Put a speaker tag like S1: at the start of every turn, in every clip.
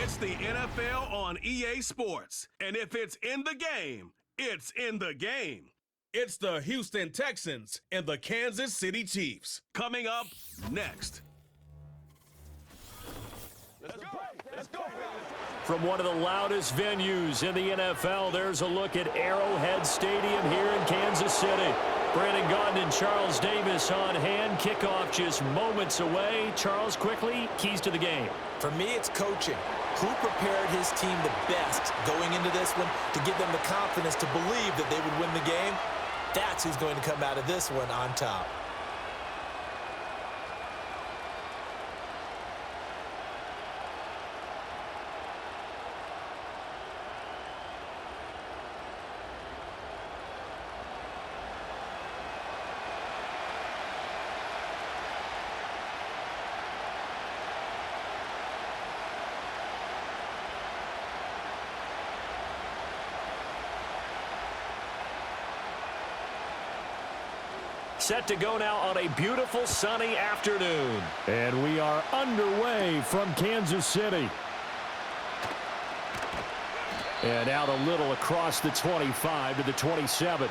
S1: It's the NFL on EA Sports. And if it's in the game, it's in the game. It's the Houston Texans and the Kansas City Chiefs. Coming up next.
S2: Let's go. Let's go.
S3: From one of the loudest venues in the NFL, there's a look at Arrowhead Stadium here in Kansas City. Brandon Gaudin and Charles Davis on hand. Kickoff just moments away. Charles, quickly, keys to the game.
S4: For me, it's coaching. Who prepared his team the best going into this one to give them the confidence to believe that they would win the game? That's who's going to come out of this one on top.
S3: Set to go now on a beautiful sunny afternoon. And we are underway from Kansas City. And out a little across the 25 to the 27.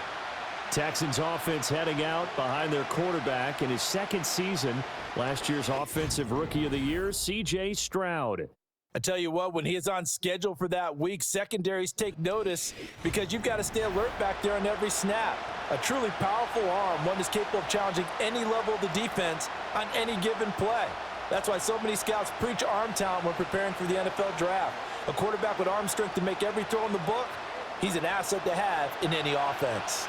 S3: Texans offense heading out behind their quarterback in his second season. Last year's Offensive Rookie of the Year, C.J. Stroud.
S4: I tell you what, when he is on schedule for that week, secondaries take notice because you've got to stay alert back there on every snap. A truly powerful arm, one that's capable of challenging any level of the defense on any given play. That's why so many scouts preach arm talent when preparing for the NFL draft. A quarterback with arm strength to make every throw in the book, he's an asset to have in any offense.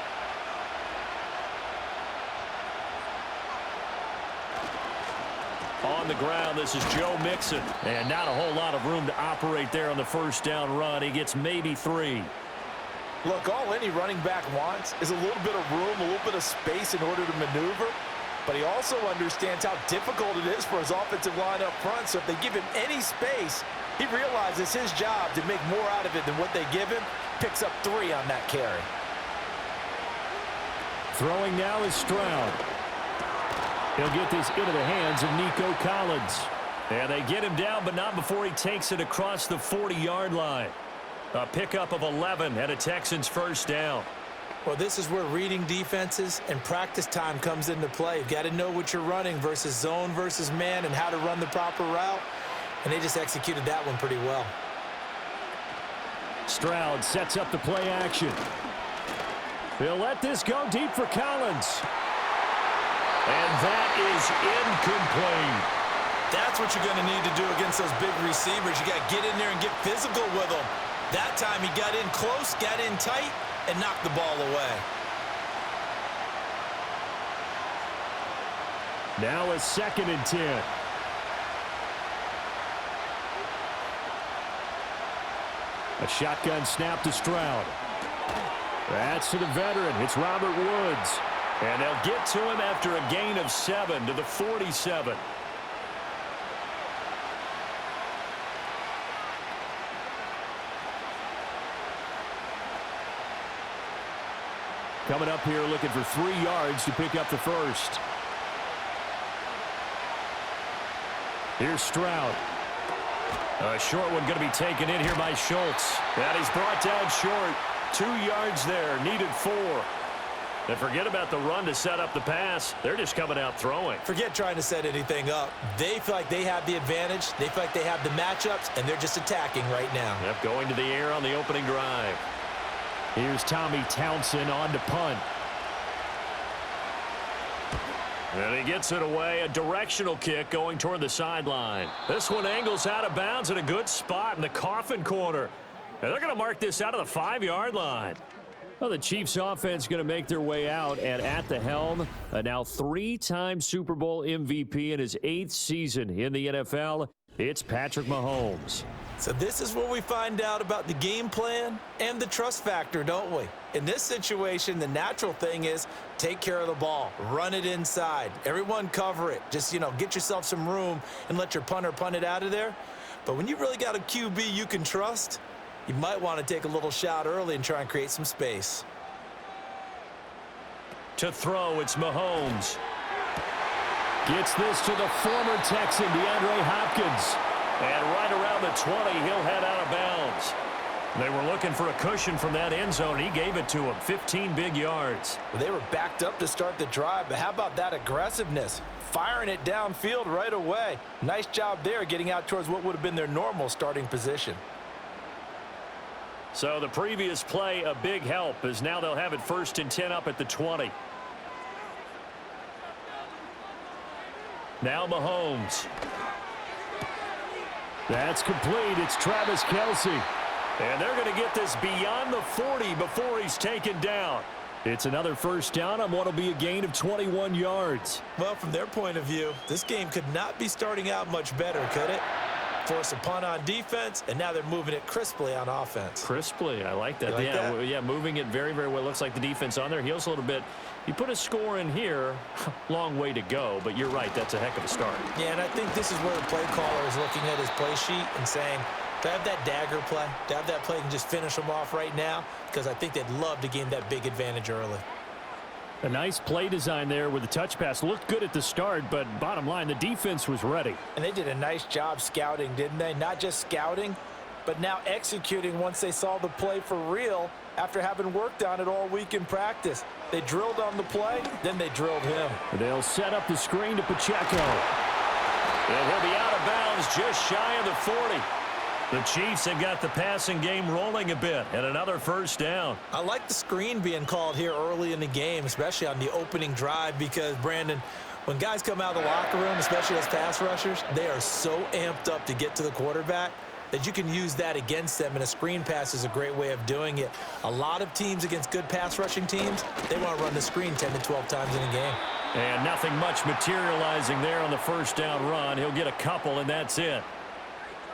S3: On the ground, this is Joe Mixon. And not a whole lot of room to operate there on the first down run. He gets maybe 3.
S4: Look, all any running back wants is a little bit of room, a little bit of space in order to maneuver. But he also understands how difficult it is for his offensive line up front. So if they give him any space, he realizes his job to make more out of it than what they give him. Picks up 3 on that carry.
S3: Throwing now is Stroud. He'll get this into the hands of Nico Collins. And they get him down, but not before he takes it across the 40-yard line. A pickup of 11 and a Texans first down.
S4: Well, this is where reading defenses and practice time comes into play. You've got to know what you're running versus zone versus man and how to run the proper route. And they just executed that one pretty well.
S3: Stroud sets up the play action. He'll let this go deep for Collins. And that is incomplete.
S4: That's what you're going to need to do against those big receivers. You got to get in there and get physical with them. That time he got in close, got in tight, and knocked the ball away.
S3: Now a 2nd and 10. A shotgun snap to Stroud. That's to the veteran. It's Robert Woods. And they'll get to him after a gain of 7 to the 47. Coming up here looking for 3 yards to pick up the first. Here's Stroud. A short one going to be taken in here by Schultz. And he's brought down short. 2 yards there. Needed 4. And forget about the run to set up the pass. They're just coming out throwing.
S4: Forget trying to set anything up. They feel like they have the advantage. They feel like they have the matchups, and they're just attacking right now.
S3: Yep, going to the air on the opening drive. Here's Tommy Townsend on to punt. And he gets it away. A directional kick going toward the sideline. This one angles out of bounds at a good spot in the coffin corner. And they're going to mark this out of the 5-yard line. Well, the Chiefs offense going to make their way out, and at the helm, a now 3-time Super Bowl MVP in his 8th season in the NFL, it's Patrick Mahomes.
S4: So this is where we find out about the game plan and the trust factor, don't we? In this situation, the natural thing is take care of the ball, run it inside, everyone cover it. Just, get yourself some room and let your punter punt it out of there. But when you really got a QB you can trust, you might want to take a little shot early and try and create some space.
S3: To throw, it's Mahomes. Gets this to the former Texan, DeAndre Hopkins. And right around the 20. He'll head out of bounds. They were looking for a cushion from that end zone. He gave it to him. 15 big yards.
S4: Well, they were backed up to start the drive, but how about that aggressiveness? Firing it downfield right away. Nice job there getting out towards what would have been their normal starting position.
S3: So the previous play, a big help, as now they'll have it 1st and 10 up at the 20. Now Mahomes. That's complete. It's Travis Kelce. And they're going to get this beyond the 40 before he's taken down. It's another 1st down on what will be a gain of 21 yards.
S4: Well, from their point of view, this game could not be starting out much better, could it? Force a punt on defense, and now they're moving it crisply on offense.
S3: Crisply, I like that.
S4: Like that?
S3: Yeah, moving it very, very well. Looks like the defense on their heels a little bit. You put a score in here, long way to go, but you're right, that's a heck of a start.
S4: Yeah, and I think this is where the play caller is looking at his play sheet and saying, to have that dagger play, to have that play and just finish them off right now, because I think they'd love to gain that big advantage early.
S3: A nice play design there with the touch pass. Looked good at the start, but bottom line, the defense was ready.
S4: And they did a nice job scouting, didn't they? Not just scouting, but now executing once they saw the play for real after having worked on it all week in practice. They drilled on the play, then they drilled him.
S3: They'll set up the screen to Pacheco. And he'll be out of bounds just shy of the 40. The Chiefs have got the passing game rolling a bit, and another 1st down.
S4: I like the screen being called here early in the game, especially on the opening drive, because, Brandon, when guys come out of the locker room, especially as pass rushers, they are so amped up to get to the quarterback that you can use that against them, and a screen pass is a great way of doing it. A lot of teams against good pass rushing teams, they want to run the screen 10 to 12 times in a game.
S3: And nothing much materializing there on the 1st down run. He'll get a couple, and that's it.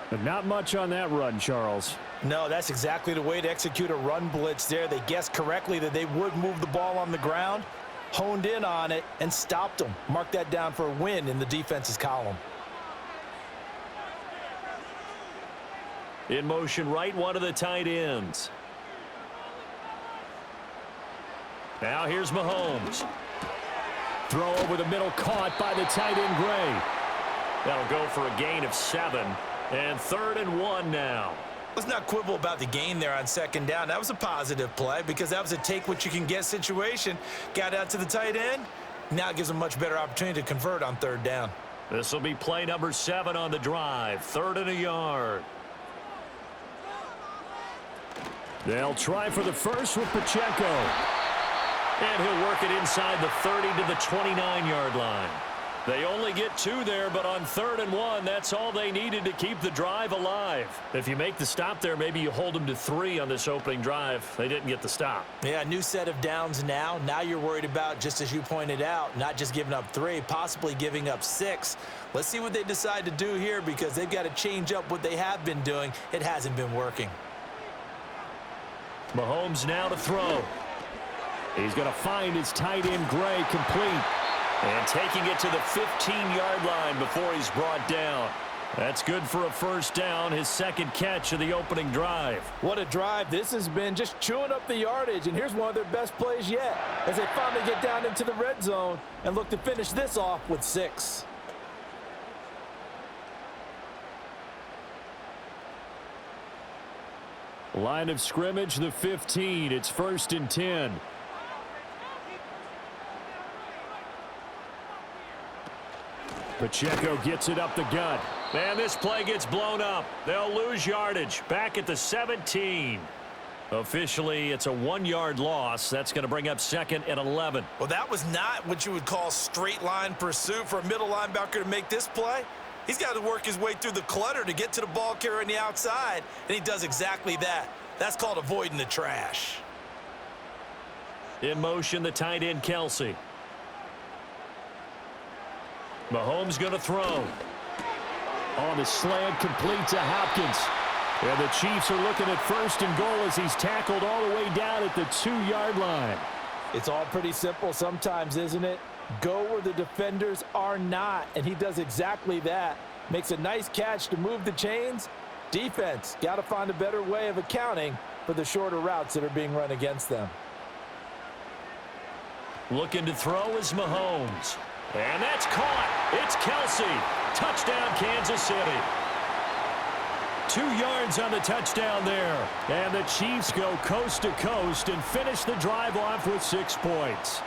S3: But not much on that run, Charles.
S4: No, that's exactly the way to execute a run blitz there. They guessed correctly that they would move the ball on the ground, honed in on it, and stopped them. Mark that down for a win in the defense's column.
S3: In motion right, one of the tight ends. Now here's Mahomes. Throw over the middle, caught by the tight end Gray. That'll go for a gain of 7. And 3rd and 1 now.
S4: Let's not quibble about the gain there on 2nd down. That was a positive play because that was a take-what-you-can-get situation. Got out to the tight end. Now it gives them a much better opportunity to convert on 3rd down.
S3: This will be play number 7 on the drive. 3rd and a yard. They'll try for the 1st with Pacheco. And he'll work it inside the 30 to the 29-yard line. They only get 2 there, but on 3rd and 1, that's all they needed to keep the drive alive. If you make the stop there, maybe you hold them to 3 on this opening drive. They didn't get the stop.
S4: Yeah, new set of downs now. Now you're worried about, just as you pointed out, not just giving up 3, possibly giving up 6. Let's see what they decide to do here because they've got to change up what they have been doing. It hasn't been working.
S3: Mahomes now to throw. He's going to find his tight end Gray complete. And taking it to the 15-yard line before he's brought down. That's good for a 1st down, his 2nd catch of the opening drive.
S4: What a drive this has been, just chewing up the yardage. And here's one of their best plays yet as they finally get down into the red zone and look to finish this off with 6.
S3: Line of scrimmage, the 15. It's 1st and 10. Pacheco gets it up the gut. And this play gets blown up. They'll lose yardage. Back at the 17. Officially, it's a 1-yard loss. That's going to bring up 2nd and 11.
S4: Well, that was not what you would call straight line pursuit for a middle linebacker to make this play. He's got to work his way through the clutter to get to the ball carrier on the outside, and he does exactly that. That's called avoiding the trash.
S3: In motion, the tight end Kelce. Mahomes going to throw. On the slant, complete to Hopkins. And the Chiefs are looking at 1st and goal as he's tackled all the way down at the 2-yard line.
S4: It's all pretty simple sometimes, isn't it? Go where the defenders are not, and he does exactly that. Makes a nice catch to move the chains. Defense, got to find a better way of accounting for the shorter routes that are being run against them.
S3: Looking to throw is Mahomes. And that's caught. It's Kelce. Touchdown, Kansas City. 2 yards on the touchdown there. And the Chiefs go coast to coast and finish the drive off with 6 points.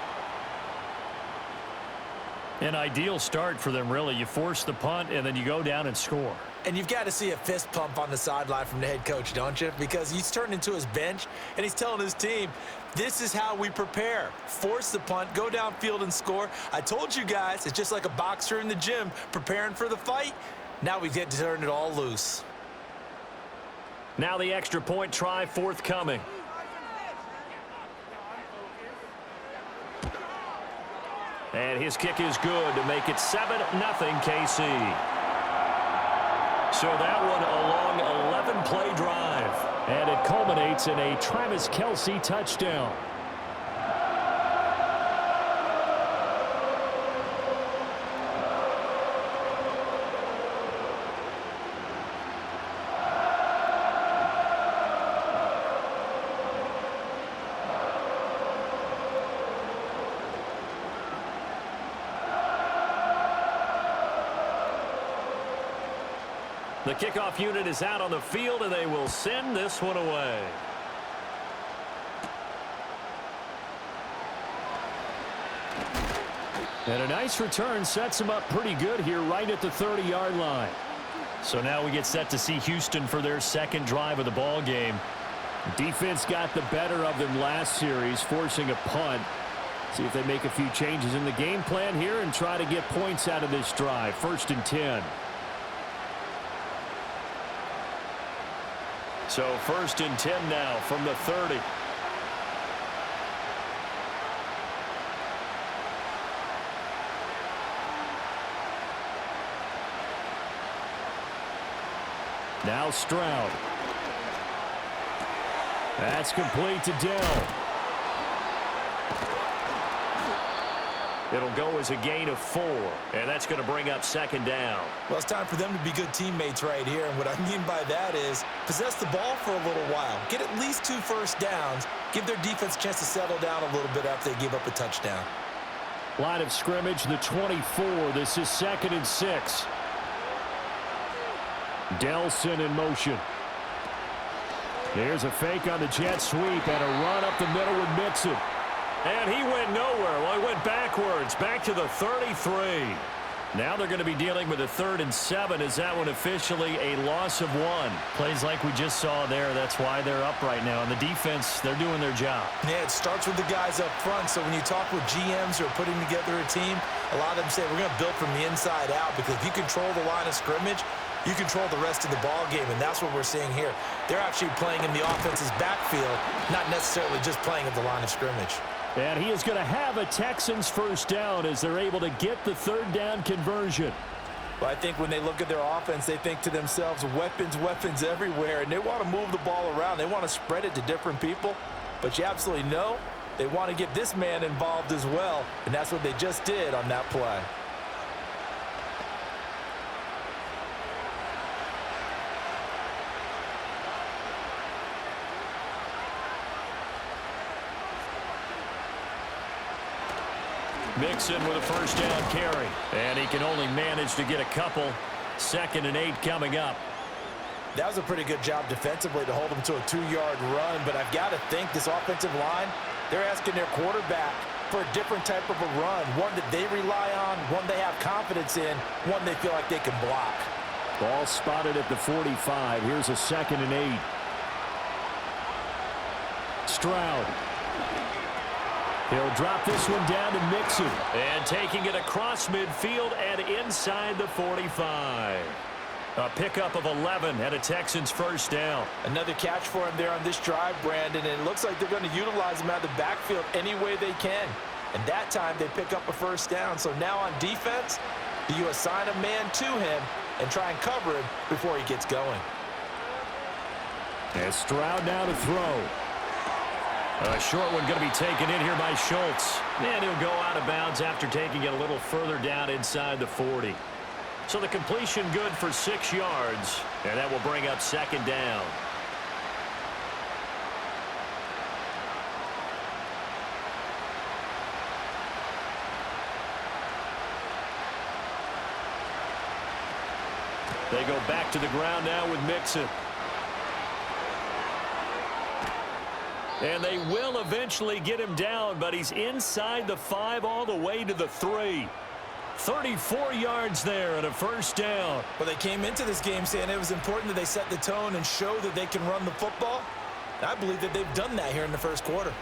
S3: An ideal start for them, really. You force the punt, and then you go down and score.
S4: And you've got to see a fist pump on the sideline from the head coach, don't you? Because he's turned into his bench, and he's telling his team, this is how we prepare. Force the punt, go downfield and score. I told you guys, it's just like a boxer in the gym preparing for the fight. Now we get to turn it all loose.
S3: Now the extra point try forthcoming. And his kick is good to make it 7-0 KC. So that one a long 11-play drive. And it culminates in a Travis Kelce touchdown. The kickoff unit is out on the field, and they will send this one away. And a nice return sets them up pretty good here right at the 30-yard line. So now we get set to see Houston for their second drive of the ball game. Defense got the better of them last series, forcing a punt. See if they make a few changes in the game plan here and try to get points out of this drive. 1st and 10. So 1st and 10 now from the 30. Now Stroud. That's complete to Dell. It'll go as a gain of 4, and that's going to bring up 2nd down.
S4: Well, it's time for them to be good teammates right here, and what I mean by that is possess the ball for a little while. Get at least 2 first downs. Give their defense a chance to settle down a little bit after they give up a touchdown.
S3: Line of scrimmage, the 24. This is 2nd and 6. Delson in motion. Here's a fake on the jet sweep and a run up the middle with Mixon. And he went nowhere. Well, he went backwards, back to the 33. Now they're going to be dealing with a 3rd and 7. Is that one officially a loss of 1? Plays like we just saw there. That's why they're up right now. And the defense, they're doing their job.
S4: Yeah, it starts with the guys up front. So when you talk with GMs who are putting together a team, a lot of them say we're going to build from the inside out, because if you control the line of scrimmage, you control the rest of the ball game, and that's what we're seeing here. They're actually playing in the offense's backfield, not necessarily just playing at the line of scrimmage.
S3: And he is going to have a Texans first down as they're able to get the 3rd down conversion.
S4: Well, I think when they look at their offense, they think to themselves, weapons, weapons everywhere, and they want to move the ball around. They want to spread it to different people, but you absolutely know they want to get this man involved as well, and that's what they just did on that play.
S3: Mixon with a first down carry. And he can only manage to get a couple. 2nd and 8 coming up.
S4: That was a pretty good job defensively to hold them to a 2-yard run, but I've got to think this offensive line, they're asking their quarterback for a different type of a run, one that they rely on, one they have confidence in, one they feel like they can block.
S3: Ball spotted at the 45. Here's a 2nd and 8. Stroud. He'll drop this one down to Mixon. And taking it across midfield and inside the 45. A pickup of 11 and a Texans first down.
S4: Another catch for him there on this drive, Brandon, and it looks like they're going to utilize him out of the backfield any way they can. And that time they pick up a first down. So now on defense, do you assign a man to him and try and cover him before he gets going?
S3: And Stroud now to throw. A short one going to be taken in here by Schultz. And he'll go out of bounds after taking it a little further down inside the 40. So the completion good for 6 yards. And that will bring up 2nd down. They go back to the ground now with Mixon. And they will eventually get him down, but he's inside the 5 all the way to the 3. 34 yards there and a first down.
S4: Well, they came into this game saying it was important that they set the tone and show that they can run the football. I believe that they've done that here in the first quarter.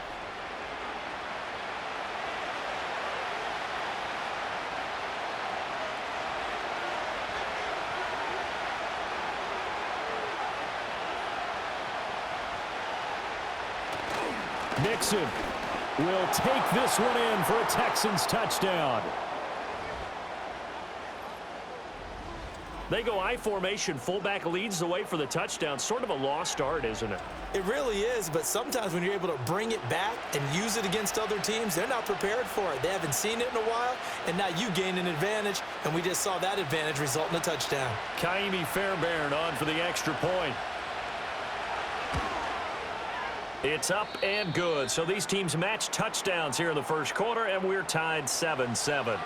S3: Mixon will take this one in for a Texans touchdown. They go I formation. Fullback leads the way for the touchdown. Sort of a lost art, isn't it?
S4: It really is, but sometimes when you're able to bring it back and use it against other teams, they're not prepared for it. They haven't seen it in a while, and now you gain an advantage, and we just saw that advantage result in a touchdown.
S3: Kaimi Fairbairn on for the extra point. It's up and good. So these teams match touchdowns here in the first quarter, and we're tied 7-7.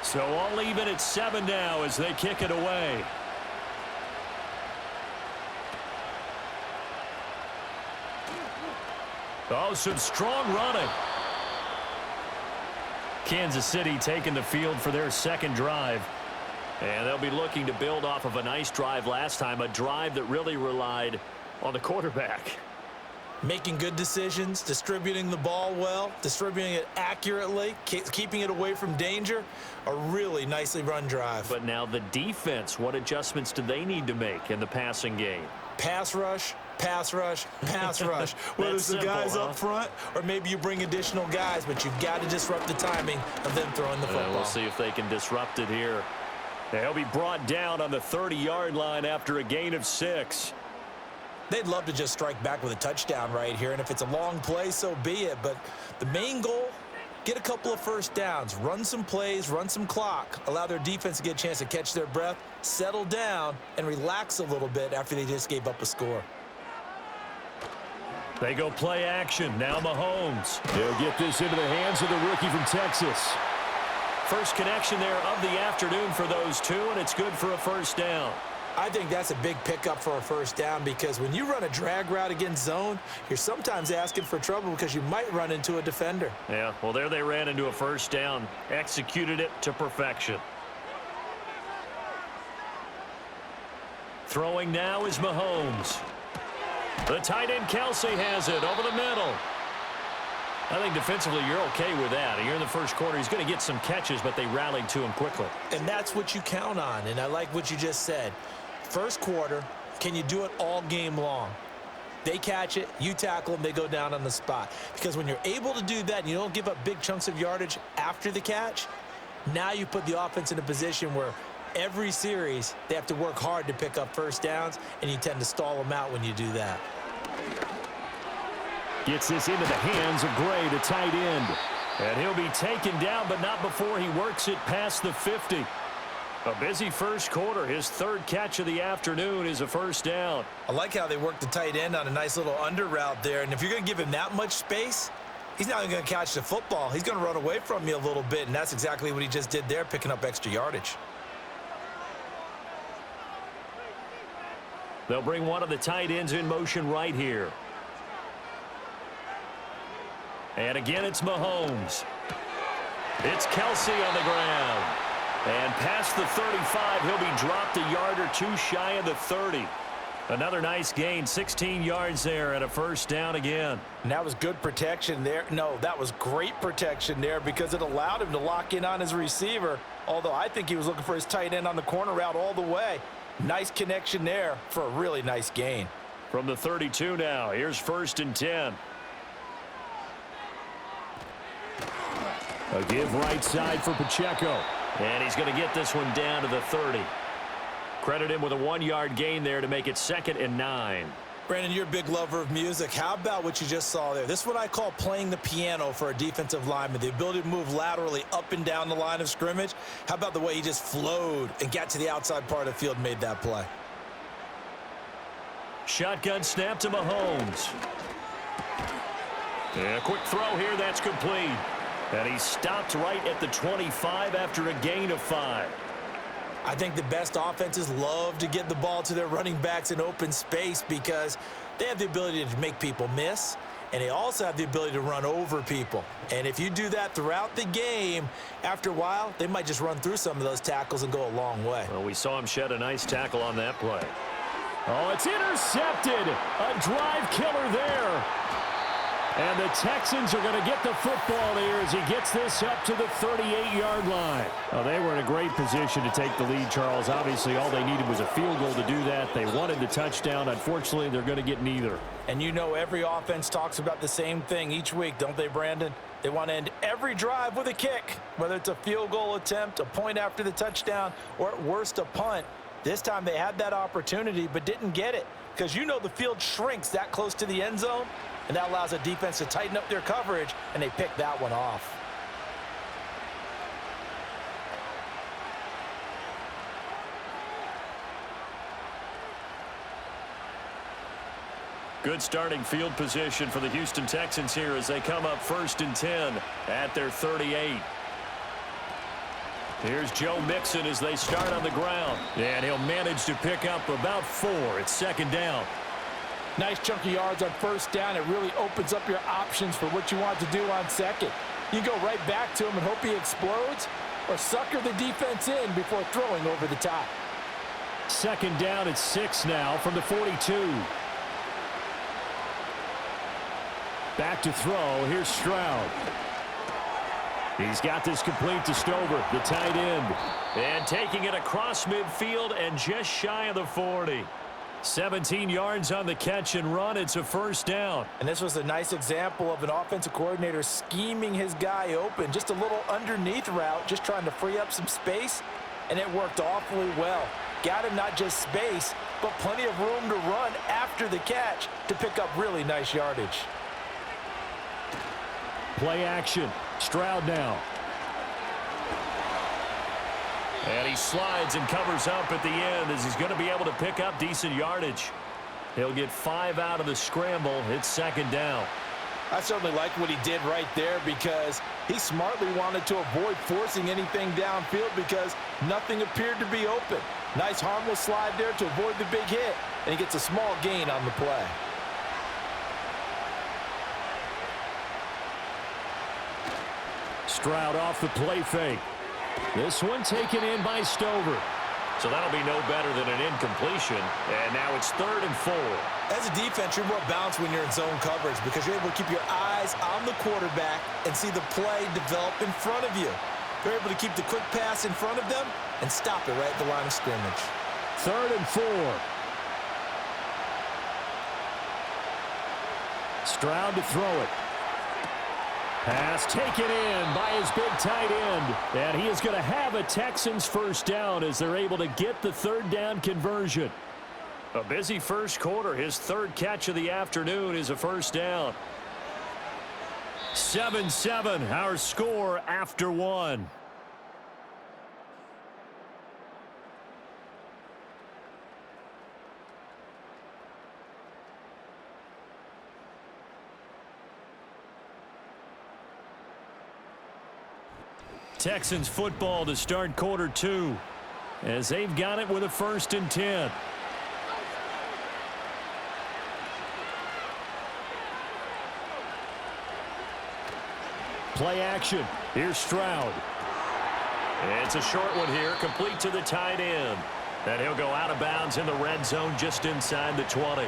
S3: So all even at 7 now as they kick it away. Oh, some strong running. Kansas City taking the field for their second drive. And they'll be looking to build off of a nice drive last time, a drive that really relied on the quarterback.
S4: Making good decisions, distributing the ball well, distributing it accurately, keeping it away from danger. A really nicely run drive.
S3: But now the defense, what adjustments do they need to make in the passing game?
S4: Pass rush, pass rush, pass rush. Whether it's the guys up front or maybe you bring additional guys, but you've got to disrupt the timing of them throwing the football.
S3: We'll see if they can disrupt it here. They'll be brought down on the 30-yard line after a gain of 6.
S4: They'd love to just strike back with a touchdown right here, and if it's a long play, so be it. But the main goal, get a couple of first downs, run some plays, run some clock, allow their defense to get a chance to catch their breath, settle down, and relax a little bit after they just gave up a score.
S3: They go play action. Now Mahomes. He'll get this into the hands of the rookie from Texas. First connection there of the afternoon for those two, and it's good for a first down.
S4: I think that's a big pickup for a first down because when you run a drag route against zone, you're sometimes asking for trouble because you might run into a defender.
S3: Yeah, well, there they ran into a first down, executed it to perfection. Throwing now is Mahomes. The tight end Kelsey has it over the middle. I think defensively you're okay with that. Here in the first quarter, he's going to get some catches, but they rallied to him quickly.
S4: And that's what you count on, and I like what you just said. First quarter, can you do it all game long? They catch it, you tackle them, they go down on the spot. Because when you're able to do that and you don't give up big chunks of yardage after the catch, now you put the offense in a position where every series they have to work hard to pick up first downs, and you tend to stall them out when you do that.
S3: Gets this into the hands of Gray, the tight end. And he'll be taken down, but not before he works it past the 50. A busy first quarter. His third catch of the afternoon is a first down.
S4: I like how they work the tight end on a nice little under route there. And if you're going to give him that much space, he's not even going to catch the football. He's going to run away from you a little bit, and that's exactly what he just did there, picking up extra yardage.
S3: They'll bring one of the tight ends in motion right here. And again, it's Mahomes. It's Kelsey on the ground. And past the 35, he'll be dropped a yard or two shy of the 30. Another nice gain, 16 yards there and a first down again.
S4: And that was good protection there. No, that was great protection there because it allowed him to lock in on his receiver, although I think he was looking for his tight end on the corner route all the way. Nice connection there for a really nice gain.
S3: From the 32 now, here's 1st and 10. A give right side for Pacheco. And he's going to get this one down to the 30. Credit him with a 1-yard gain there to make it 2nd and 9.
S4: Brandon, you're a big lover of music. How about what you just saw there? This is what I call playing the piano for a defensive lineman, the ability to move laterally up and down the line of scrimmage. How about the way he just flowed and got to the outside part of the field and made that play?
S3: Shotgun snap to Mahomes. And a quick throw here, that's complete. And he stopped right at the 25 after a gain of 5.
S4: I think the best offenses love to get the ball to their running backs in open space because they have the ability to make people miss, and they also have the ability to run over people. And if you do that throughout the game, after a while, they might just run through some of those tackles and go a long way.
S3: Well, we saw him shed a nice tackle on that play.
S5: Oh, it's intercepted. A drive killer there. And the Texans are going to get the football here as he gets this up to the 38-yard line.
S3: Well, they were in a great position to take the lead, Charles. Obviously, all they needed was a field goal to do that. They wanted the touchdown. Unfortunately, they're going to get neither.
S4: And you know every offense talks about the same thing each week, don't they, Brandon? They want to end every drive with a kick, whether it's a field goal attempt, a point after the touchdown, or at worst a punt. This time they had that opportunity but didn't get it because you know the field shrinks that close to the end zone, and that allows a defense to tighten up their coverage, and they pick that one off.
S3: Good starting field position for the Houston Texans here as they come up 1st and 10 at their 38. Here's Joe Mixon as they start on the ground. And he'll manage to pick up about 4. It's 2nd down.
S4: Nice chunk of yards on 1st down. It really opens up your options for what you want to do on 2nd. You go right back to him and hope he explodes, or sucker the defense in before throwing over the top.
S5: 2nd down at 6 now from the 42. Back to throw. Here's Stroud. He's got this complete to Stover, the tight end.
S3: And taking it across midfield and just shy of the 40. 17 yards on the catch and run. It's a 1st down.
S4: And this was a nice example of an offensive coordinator scheming his guy open. Just a little underneath route, just trying to free up some space, and it worked awfully well. Got him not just space, but plenty of room to run after the catch to pick up really nice yardage.
S5: Play action. Stroud now.
S3: And he slides and covers up at the end as he's going to be able to pick up decent yardage. He'll get 5 out of the scramble. It's 2nd down.
S4: I certainly like what he did right there because he smartly wanted to avoid forcing anything downfield because nothing appeared to be open. Nice harmless slide there to avoid the big hit, and he gets a small gain on the play.
S5: Stroud off the play fake. This one taken in by Stover.
S3: So that'll be no better than an incompletion. And now it's 3rd and 4.
S4: As a defense, you're more balanced when you're in zone coverage because you're able to keep your eyes on the quarterback and see the play develop in front of you. You're able to keep the quick pass in front of them and stop it right at the line of scrimmage.
S5: 3rd and 4. Stroud to throw it. Pass taken in by his big tight end. And he is going to have a Texans 1st down as they're able to get the 3rd down conversion.
S3: A busy 1st quarter. His 3rd catch of the afternoon is a 1st down. 7-7, our score after 1. Texans football to start quarter 2 as they've got it with a 1st and 10.
S5: Play action.
S3: Here's Stroud. It's a short one here, complete to the tight end. And he'll go out of bounds in the red zone just inside the 20.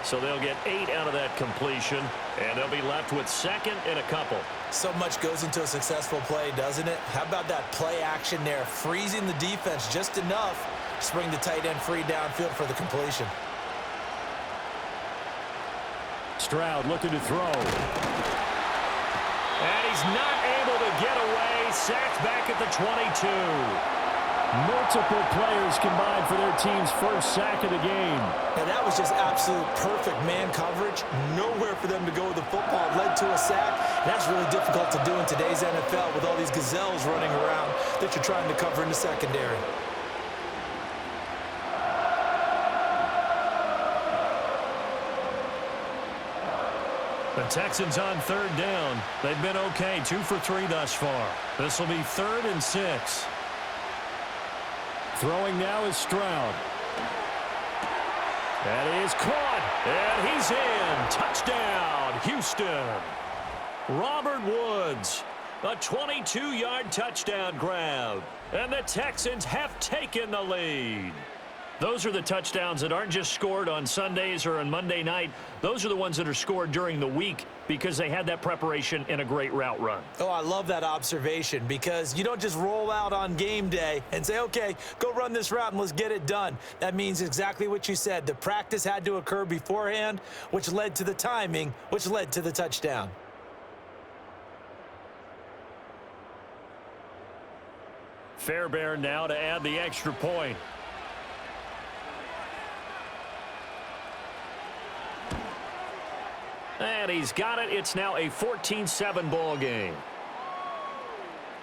S3: So they'll get 8 out of that completion, and they'll be left with 2nd and a couple.
S4: So much goes into a successful play, doesn't it? How about that play action there, freezing the defense just enough to bring the tight end free downfield for the completion.
S5: Stroud looking to throw.
S3: And he's not able to get away. Sacked back at the 22.
S5: Multiple players combined for their team's first sack of the game.
S4: And that was just absolute perfect man coverage. Nowhere for them to go with the football. It led to a sack. And that's really difficult to do in today's NFL with all these gazelles running around that you're trying to cover in the secondary.
S3: The Texans on third down. They've been okay, 2 for 3 thus far. This will be 3rd and 6.
S5: Throwing now is Stroud.
S3: That is caught, and he's in. Touchdown, Houston. Robert Woods, a 22-yard touchdown grab, and the Texans have taken the lead. Those are the touchdowns that aren't just scored on Sundays or on Monday night. Those are the ones that are scored during the week because they had that preparation in a great route run.
S4: Oh, I love that observation because you don't just roll out on game day and say, okay, go run this route and let's get it done. That means exactly what you said. The practice had to occur beforehand, which led to the timing, which led to the touchdown.
S3: Fairbairn now to add the extra point. And he's got it. It's now a 14-7 ball game.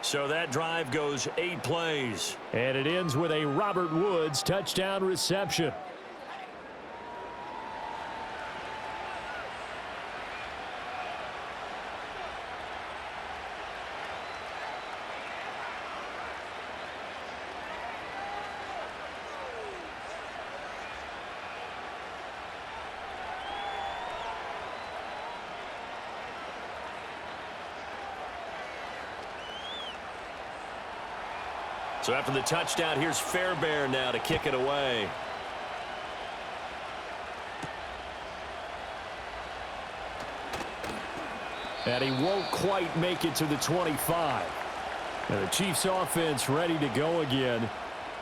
S3: So that drive goes 8 plays.
S5: And it ends with a Robert Woods touchdown reception.
S3: So after the touchdown, here's Fairbairn now to kick it away.
S5: And he won't quite make it to the 25. And the Chiefs offense ready to go again.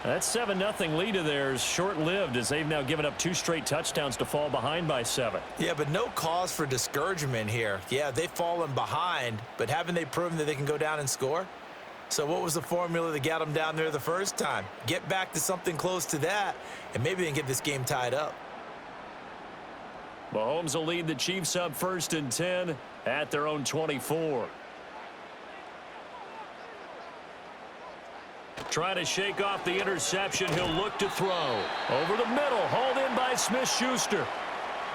S3: That 7-0 lead of theirs short-lived as they've now given up 2 straight touchdowns to fall behind by 7.
S4: Yeah, but no cause for discouragement here. Yeah, they've fallen behind, but haven't they proven that they can go down and score? So what was the formula that got them down there the first time? Get back to something close to that, and maybe they can get this game tied up.
S3: Mahomes will lead the Chiefs up 1st and 10 at their own 24. Trying to shake off the interception. He'll look to throw. Over the middle, hauled in by Smith-Schuster.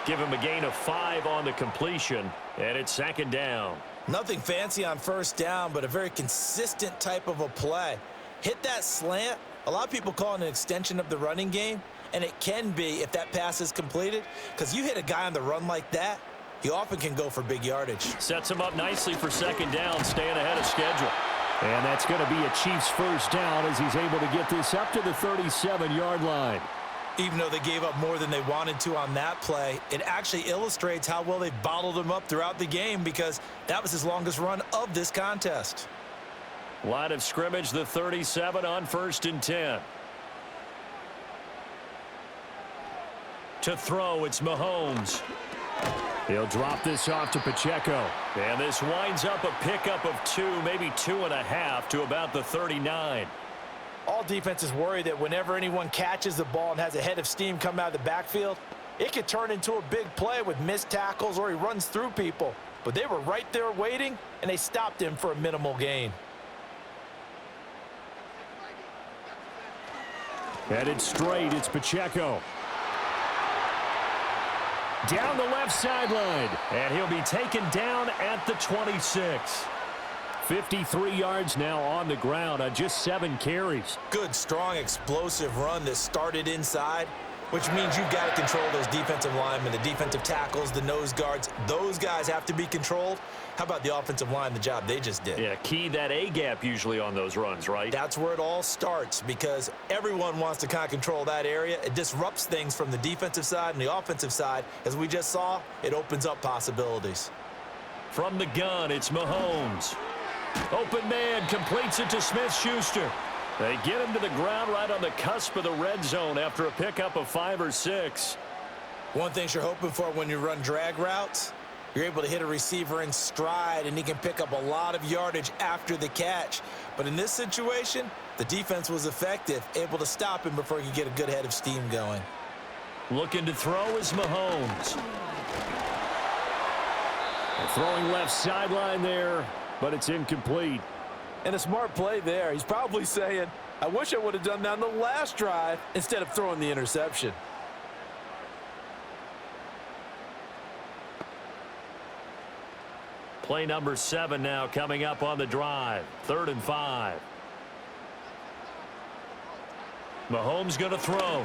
S3: Give him a gain of 5 on the completion, and it's 2nd down.
S4: Nothing fancy on 1st down, but a very consistent type of a play. Hit that slant. A lot of people call it an extension of the running game, and it can be if that pass is completed, because you hit a guy on the run like that, he often can go for big yardage.
S3: Sets him up nicely for 2nd down, staying ahead of schedule.
S5: And that's going to be a Chiefs 1st down as he's able to get this up to the 37-yard line.
S4: Even though they gave up more than they wanted to on that play, it actually illustrates how well they bottled him up throughout the game because that was his longest run of this contest.
S3: Line of scrimmage, the 37 on 1st and 10. To throw, it's Mahomes.
S5: He'll drop this off to Pacheco.
S3: And this winds up a pickup of 2, maybe 2.5 to about the 39.
S4: All defenses worry that whenever anyone catches the ball and has a head of steam come out of the backfield, it could turn into a big play with missed tackles or he runs through people. But they were right there waiting, and they stopped him for a minimal gain.
S5: Headed straight, it's Pacheco. Down the left sideline.
S3: And he'll be taken down at the 26.
S5: 53 yards now on the ground on just 7 carries.
S4: Good, strong, explosive run that started inside, which means you've got to control those defensive linemen, the defensive tackles, the nose guards. Those guys have to be controlled. How about the offensive line, the job they just did?
S3: Yeah, key that A-gap usually on those runs, right?
S4: That's where it all starts because everyone wants to kind of control that area. It disrupts things from the defensive side and the offensive side. As we just saw, it opens up possibilities.
S3: From the gun, it's Mahomes. Open man, completes it to Smith-Schuster. They get him to the ground right on the cusp of the red zone after a pickup of 5 or 6.
S4: One thing you're hoping for when you run drag routes You're able to hit a receiver in stride, and he can pick up a lot of yardage after the catch. But in this situation, the defense was effective, able to stop him before he could get a good head of steam going.
S3: Looking to throw is Mahomes.
S5: Throwing left sideline there, but it's incomplete.
S4: And a smart play there. He's probably saying, I wish I would have done that on the last drive instead of throwing the interception.
S3: Play number 7 now coming up on the drive. 3rd and 5. Mahomes going to throw.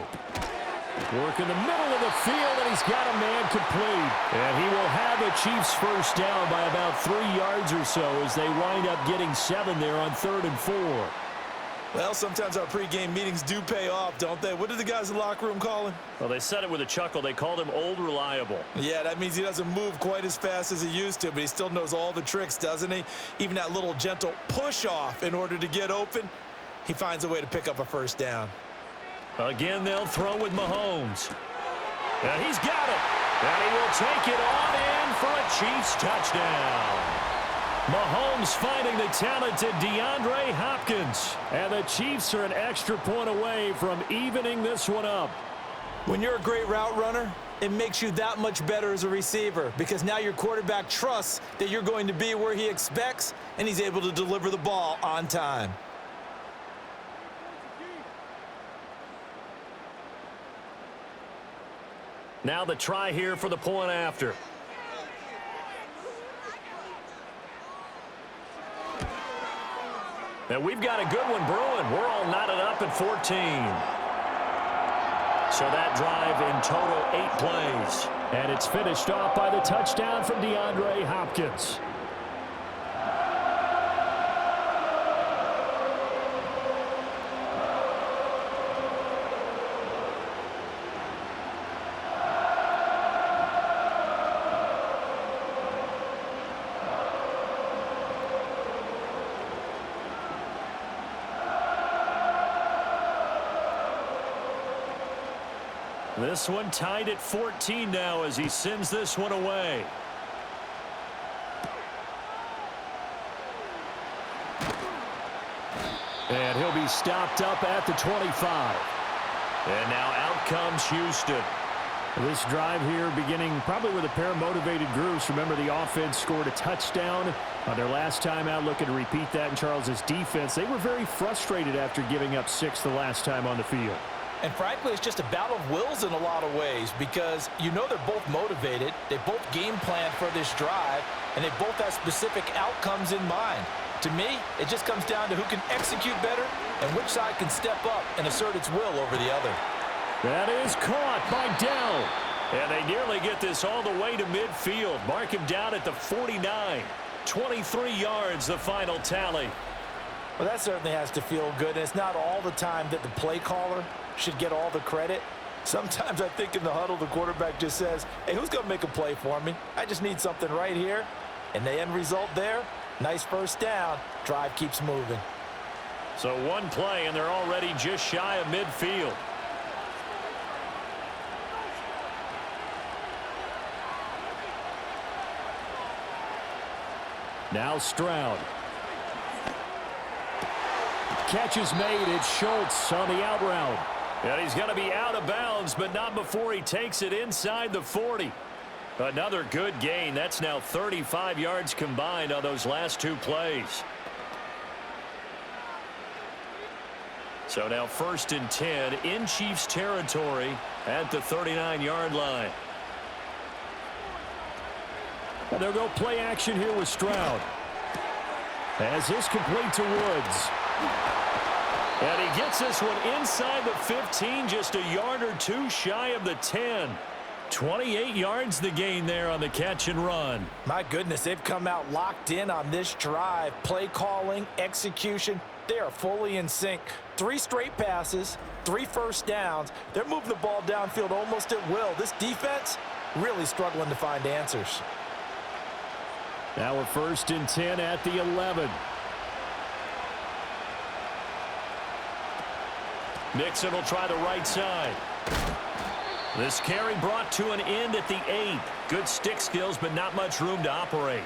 S5: Work in the middle of the field, and he's got a man complete. And he will have the Chiefs first down by about 3 yards or so as they wind up getting 7 there on 3rd and 4.
S4: Well, sometimes our pregame meetings do pay off, don't they? What did the guys in the locker room call him?
S3: Well, they said it with a chuckle. They called him Old Reliable.
S4: Yeah, that means he doesn't move quite as fast as he used to, but he still knows all the tricks, doesn't he? Even that little gentle push-off in order to get open, he finds a way to pick up a first down.
S3: Again, they'll throw with Mahomes. And he's got it. And he will take it on in for a Chiefs touchdown. Mahomes finding the talented DeAndre Hopkins.
S5: And the Chiefs are an extra point away from evening this one up.
S4: When you're a great route runner, it makes you that much better as a receiver because now your quarterback trusts that you're going to be where he expects, and he's able to deliver the ball on time.
S3: Now the try here for the point after. And we've got a good one brewing. We're all knotted up at 14. So that drive in total 8 plays.
S5: And it's finished off by the touchdown from DeAndre Hopkins.
S3: This one tied at 14 now as he sends this one away.
S5: And he'll be stopped up at the 25.
S3: And now out comes Houston.
S5: This drive here beginning probably with a pair of motivated groups. Remember, the offense scored a touchdown on their last time out. Looking to repeat that in Charles's defense. They were very frustrated after giving up 6 the last time on the field.
S4: And frankly, it's just a battle of wills in a lot of ways because you know they're both motivated. They both game planned for this drive, and they both have specific outcomes in mind. To me, it just comes down to who can execute better and which side can step up and assert its will over the other.
S5: That is caught by Dell.
S3: And they nearly get this all the way to midfield. Mark him down at the 49. 23 yards, the final tally.
S4: Well, that certainly has to feel good. And it's not all the time that the play caller should get all the credit. Sometimes I think in the huddle, the quarterback just says, hey, who's going to make a play for me? I just need something right here. And the end result there, nice first down. Drive keeps moving.
S3: So one play, and they're already just shy of midfield.
S5: Now Stroud. Catch is made. It's Schultz on the out route.
S3: And he's going to be out of bounds, but not before he takes it inside the 40. Another good gain. That's now 35 yards combined on those last 2 plays. So now 1st and 10 in Chiefs territory at the 39-yard line.
S5: And they'll go play action here with Stroud. As this complete to Woods.
S3: And he gets this one inside the 15, just a yard or 2 shy of the 10. 28 yards the gain there on the catch and run.
S4: My goodness, they've come out locked in on this drive. Play calling, execution, they are fully in sync. 3 straight passes, 3 first downs. They're moving the ball downfield almost at will. This defense really struggling to find answers.
S5: Now a 1st and 10 at the 11.
S3: Nixon will try the right side. This carry brought to an end at the 8. Good stick skills, but not much room to operate.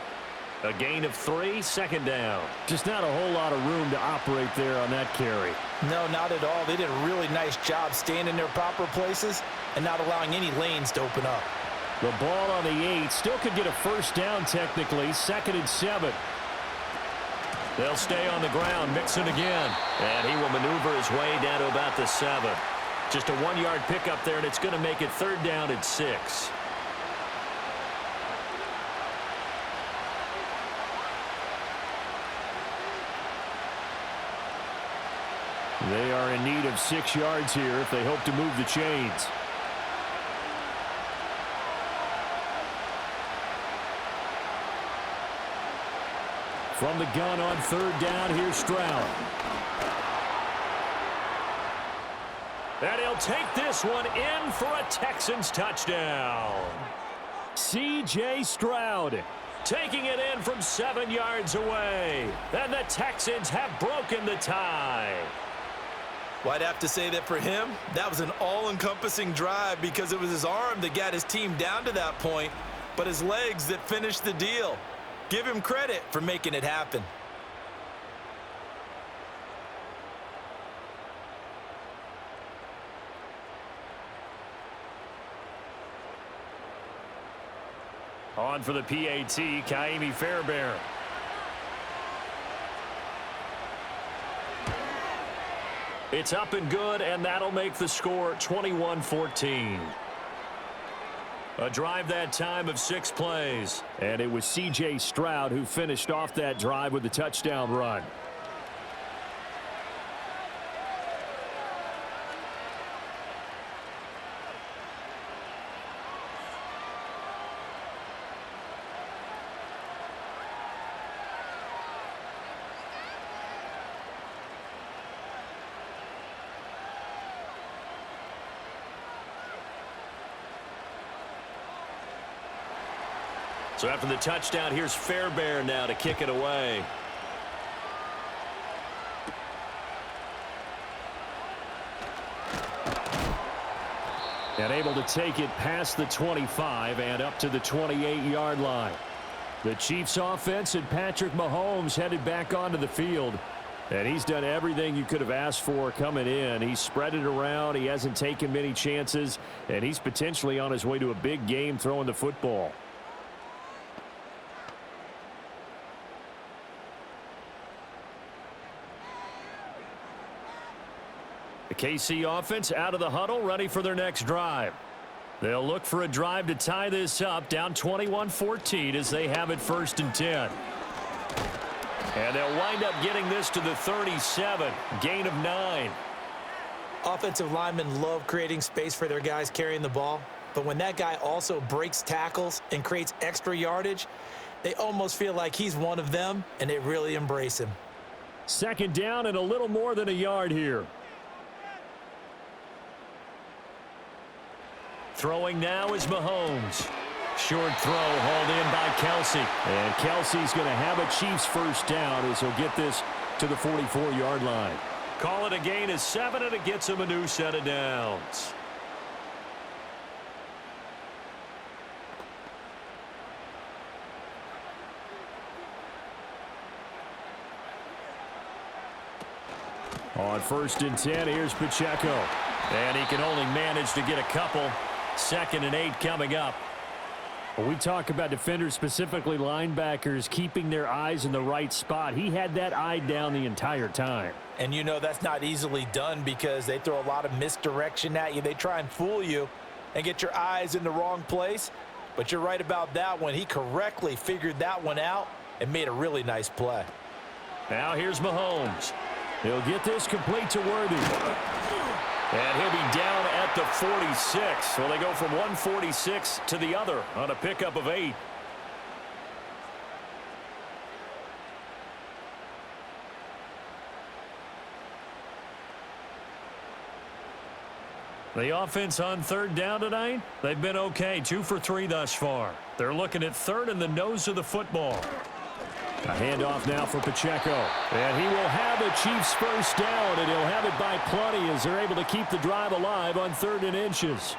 S3: A gain of 3, second down.
S5: Just not a whole lot of room to operate there on that carry.
S4: No, not at all. They did a really nice job staying in their proper places and not allowing any lanes to open up.
S5: The ball on the 8 still could get a first down technically, 2nd and 7.
S3: They'll stay on the ground, Mixon again. And he will maneuver his way down to about the 7. Just a 1-yard pickup there, and it's going to make it 3rd down and 6.
S5: They are in need of 6 yards here if they hope to move the chains. From the gun on 3rd down, here's Stroud.
S3: And he'll take this one in for a Texans touchdown.
S5: C.J. Stroud
S3: taking it in from 7 yards away. And the Texans have broken the tie.
S4: Well, I'd have to say that for him, that was an all-encompassing drive because it was his arm that got his team down to that point, but his legs that finished the deal. Give him credit for making it happen.
S3: On for the PAT, Kaimi Fairbairn. It's up and good, and that'll make the score 21-14. A drive that time of 6 plays.
S5: And it was C.J. Stroud who finished off that drive with the touchdown run.
S3: So after the touchdown, here's Fairbairn now to kick it away.
S5: And able to take it past the 25 and up to the 28-yard line. The Chiefs offense and Patrick Mahomes headed back onto the field. And he's done everything you could have asked for coming in. He's spread it around. He hasn't taken many chances. And he's potentially on his way to a big game throwing the football.
S3: The KC offense out of the huddle, ready for their next drive. They'll look for a drive to tie this up, down 21-14 as they have it 1st and 10. And they'll wind up getting this to the 37, gain of 9.
S4: Offensive linemen love creating space for their guys carrying the ball, but when that guy also breaks tackles and creates extra yardage, they almost feel like he's one of them, and they really embrace him.
S5: 2nd down and a little more than a yard here.
S3: Throwing now is Mahomes. Short throw hauled in by Kelsey.
S5: And Kelsey's going to have a Chiefs 1st down as he'll get this to the 44-yard line.
S3: Call it a gain of 7, and it gets him a new set of downs.
S5: On 1st and 10, here's Pacheco.
S3: And he can only manage to get a couple. 2nd and 8 coming up.
S5: When we talk about defenders, specifically linebackers, keeping their eyes in the right spot, he had that eye down the entire time.
S4: And you know that's not easily done because they throw a lot of misdirection at you. They try and fool you and get your eyes in the wrong place. But you're right about that one. He correctly figured that one out and made a really nice play.
S3: Now here's Mahomes.
S5: He'll get this complete to Worthy.
S3: And he'll be down at the 46. So they go from 146 to the other on a pickup of 8. The offense on 3rd down tonight, they've been okay. 2 for 3 thus far. They're looking at 3rd in the nose of the football.
S5: A handoff now for Pacheco. And he will have a Chiefs 1st down, and he'll have it by plenty as they're able to keep the drive alive on 3rd and inches.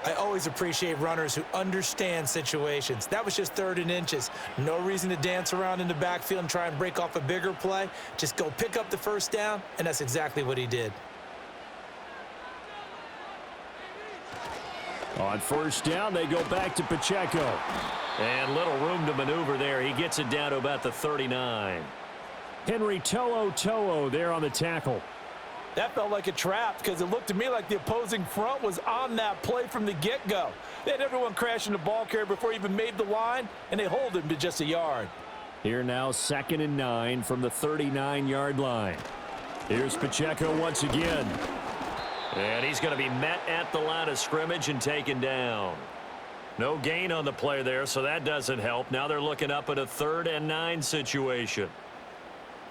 S4: I always appreciate runners who understand situations. That was just 3rd and inches. No reason to dance around in the backfield and try and break off a bigger play. Just go pick up the first down, and that's exactly what he did.
S5: On 1st down, they go back to Pacheco.
S3: And little room to maneuver there. He gets it down to about the 39.
S5: Henry To'o there on the tackle.
S4: That felt like a trap because it looked to me like the opposing front was on that play from the get-go. They had everyone crashing the ball carrier before he even made the line, and they hold him to just a yard.
S5: Here now, 2nd and 9 from the 39-yard line. Here's Pacheco once again.
S3: And he's going to be met at the line of scrimmage and taken down. No gain on the play there, so that doesn't help. Now they're looking up at a 3rd and 9 situation.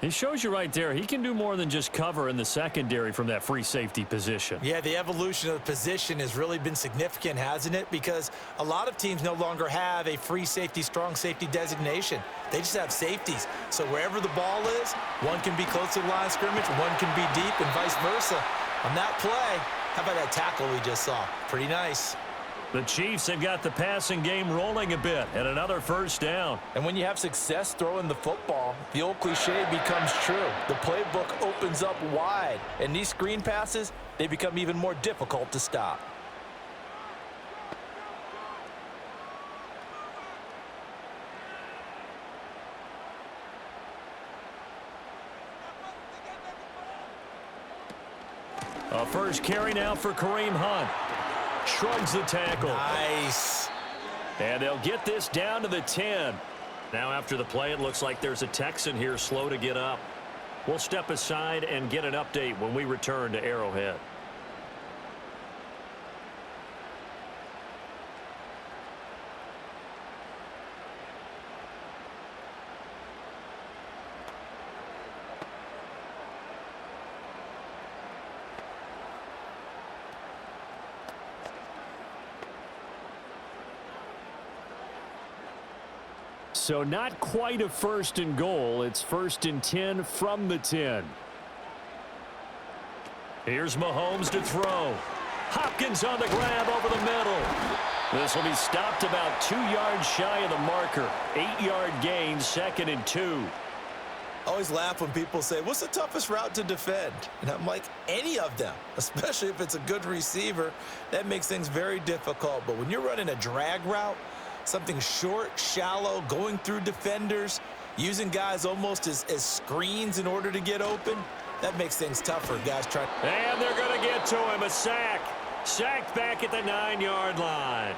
S5: He shows you right there, he can do more than just cover in the secondary from that free safety position.
S4: Yeah, the evolution of the position has really been significant, hasn't it? Because a lot of teams no longer have a free safety, strong safety designation. They just have safeties. So wherever the ball is, one can be close to the line of scrimmage, one can be deep, and vice versa. On that play, how about that tackle we just saw? Pretty nice.
S3: The Chiefs have got the passing game rolling a bit, and another 1st down.
S4: And when you have success throwing the football, the old cliche becomes true. The playbook opens up wide, and these screen passes, they become even more difficult to stop.
S3: A first carry now for Kareem Hunt. Shrugs the tackle.
S4: Nice.
S3: And they'll get this down to the 10. Now after the play, it looks like there's a Texan here slow to get up. We'll step aside and get an update when we return to Arrowhead.
S5: So not quite a 1st and goal. It's 1st and 10 from the 10.
S3: Here's Mahomes to throw. Hopkins on the grab over the middle. This will be stopped about 2 yards shy of the marker. 8-yard gain, 2nd and 2.
S4: I always laugh when people say, what's the toughest route to defend? And I'm like, any of them, especially if it's a good receiver. That makes things very difficult. But when you're running a drag route, something short, shallow, going through defenders, using guys almost as screens in order to get open, that makes things tougher. Guys try.
S3: And they're going to get to him. A sack. Sacked back at the 9-yard line.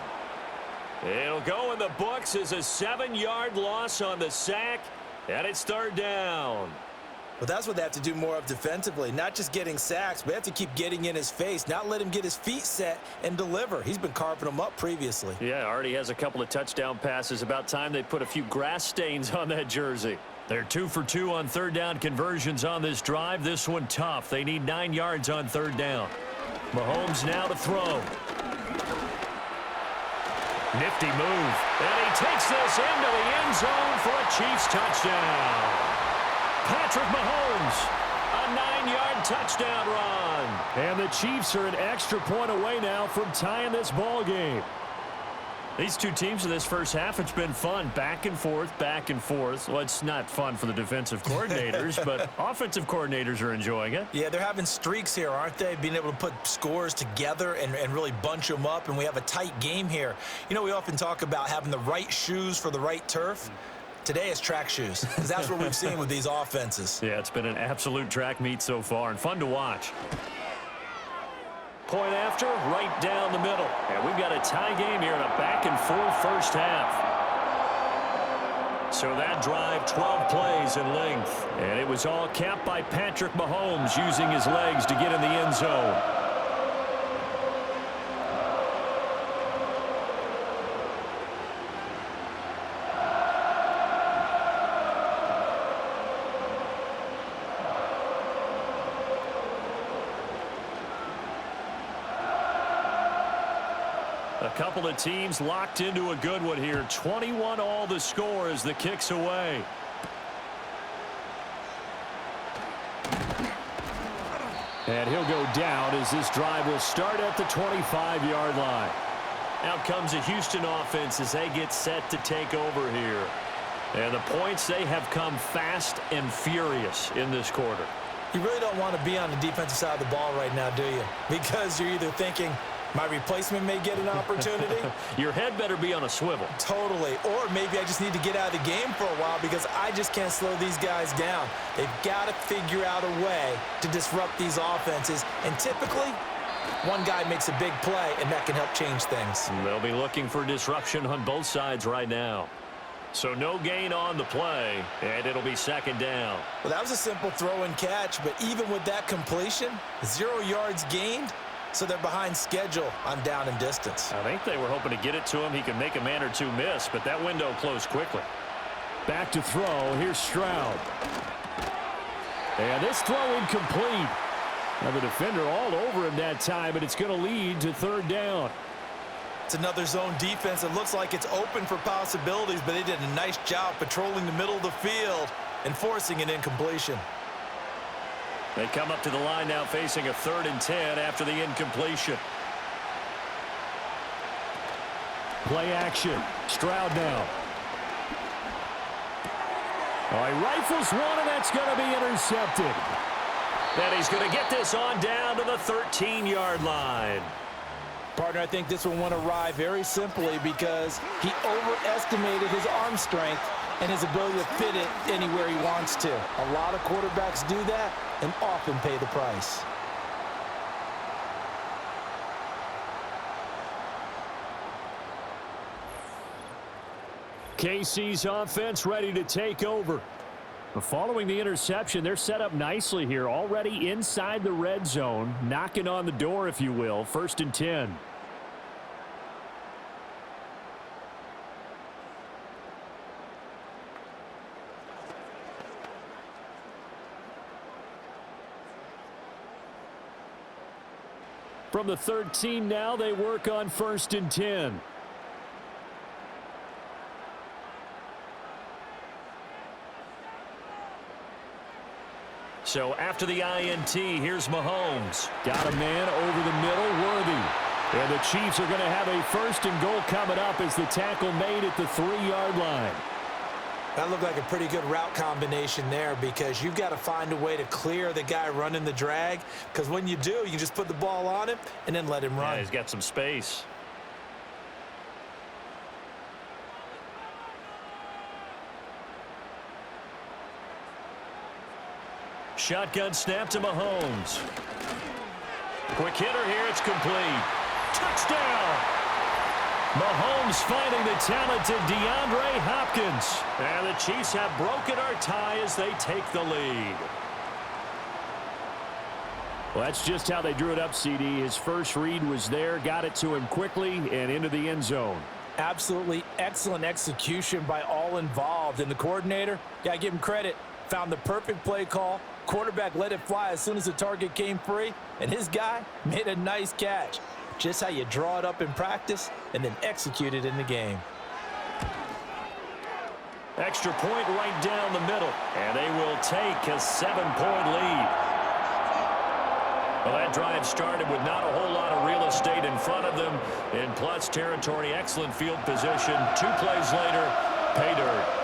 S3: It'll go in the books as a 7-yard loss on the sack, and it's 3rd down.
S4: Well, that's what they have to do more of defensively, not just getting sacks, but they have to keep getting in his face, not let him get his feet set and deliver. He's been carving them up previously.
S3: Yeah, already has a couple of touchdown passes. About time they put a few grass stains on that jersey. They're 2 for 2 on 3rd down conversions on this drive. This one tough. They need 9 yards on 3rd down. Mahomes now to throw. Nifty move. And he takes this into the end zone for a Chiefs touchdown. Patrick Mahomes, a 9-yard touchdown run.
S5: And the Chiefs are an extra point away now from tying this ball game.
S3: These two teams in this first half, it's been fun. Back and forth, back and forth. Well, it's not fun for the defensive coordinators, but offensive coordinators are enjoying it.
S4: Yeah, they're having streaks here, aren't they? Being able to put scores together and really bunch them up, and we have a tight game here. You know, we often talk about having the right shoes for the right turf. Today it's track shoes, because that's what we've seen with these offenses.
S3: Yeah, it's been an absolute track meet so far, and fun to watch. Point after, right down the middle. And we've got a tie game here in a back-and-forth first half. So that drive, 12 plays in length. And it was all capped by Patrick Mahomes using his legs to get in the end zone. A couple of teams locked into a good one here. 21 all the score as the kick's away.
S5: And he'll go down as this drive will start at the 25-yard line.
S3: Out comes the Houston offense as they get set to take over here. And the points, they have come fast and furious in this quarter.
S4: You really don't want to be on the defensive side of the ball right now, do you? Because you're either thinking, my replacement may get an opportunity.
S3: Your head better be on a swivel.
S4: Totally. Or maybe I just need to get out of the game for a while because I just can't slow these guys down. They've got to figure out a way to disrupt these offenses. And typically, one guy makes a big play, and that can help change things.
S3: They'll be looking for disruption on both sides right now. So no gain on the play, and it'll be second down.
S4: Well, that was a simple throw and catch, but even with that completion, 0 yards gained, so they're behind schedule on down and distance.
S3: I think they were hoping to get it to him. He could make a man or two miss, but that window closed quickly.
S5: Back to throw. Here's Stroud. And this throw incomplete. Now the defender all over him that time, and it's going to lead to third down.
S4: It's another zone defense. It looks like it's open for possibilities, but they did a nice job patrolling the middle of the field and forcing an incompletion.
S3: They come up to the line now facing a 3rd and 10 after the incompletion.
S5: Play action. Stroud now. Oh, he rifles one, and that's going to be intercepted.
S3: And he's going to get this on down to the 13-yard line.
S4: Partner, I think this one went awry very simply because he overestimated his arm strength and his ability to fit it anywhere he wants to. A lot of quarterbacks do that and often pay the price.
S5: KC's offense ready to take over. Following the interception, they're set up nicely here, already inside the red zone, knocking on the door, if you will. 1st and 10. From the 13 now, they work on 1st and 10.
S3: So after the INT, here's Mahomes.
S5: Got a man over the middle, Worthy. And the Chiefs are going to have a 1st and goal coming up as the tackle made at the 3-yard line.
S4: That looked like a pretty good route combination there because you've got to find a way to clear the guy running the drag, because when you do, you can just put the ball on him and then let him run.
S3: Yeah, he's got some space. Shotgun snap to Mahomes. Quick hitter here. It's complete. Touchdown! Mahomes finding the talented DeAndre Hopkins. And the Chiefs have broken our tie as they take the lead.
S5: Well, that's just how they drew it up, CD. His first read was there, got it to him quickly, and into the end zone.
S4: Absolutely excellent execution by all involved. And the coordinator, got to give him credit, found the perfect play call. Quarterback let it fly as soon as the target came free, and his guy made a nice catch. Just how you draw it up in practice and then execute it in the game.
S3: Extra point right down the middle, and they will take a 7-point lead. Well, that drive started with not a whole lot of real estate in front of them. In plus territory, excellent field position. 2 plays later, pay dirt.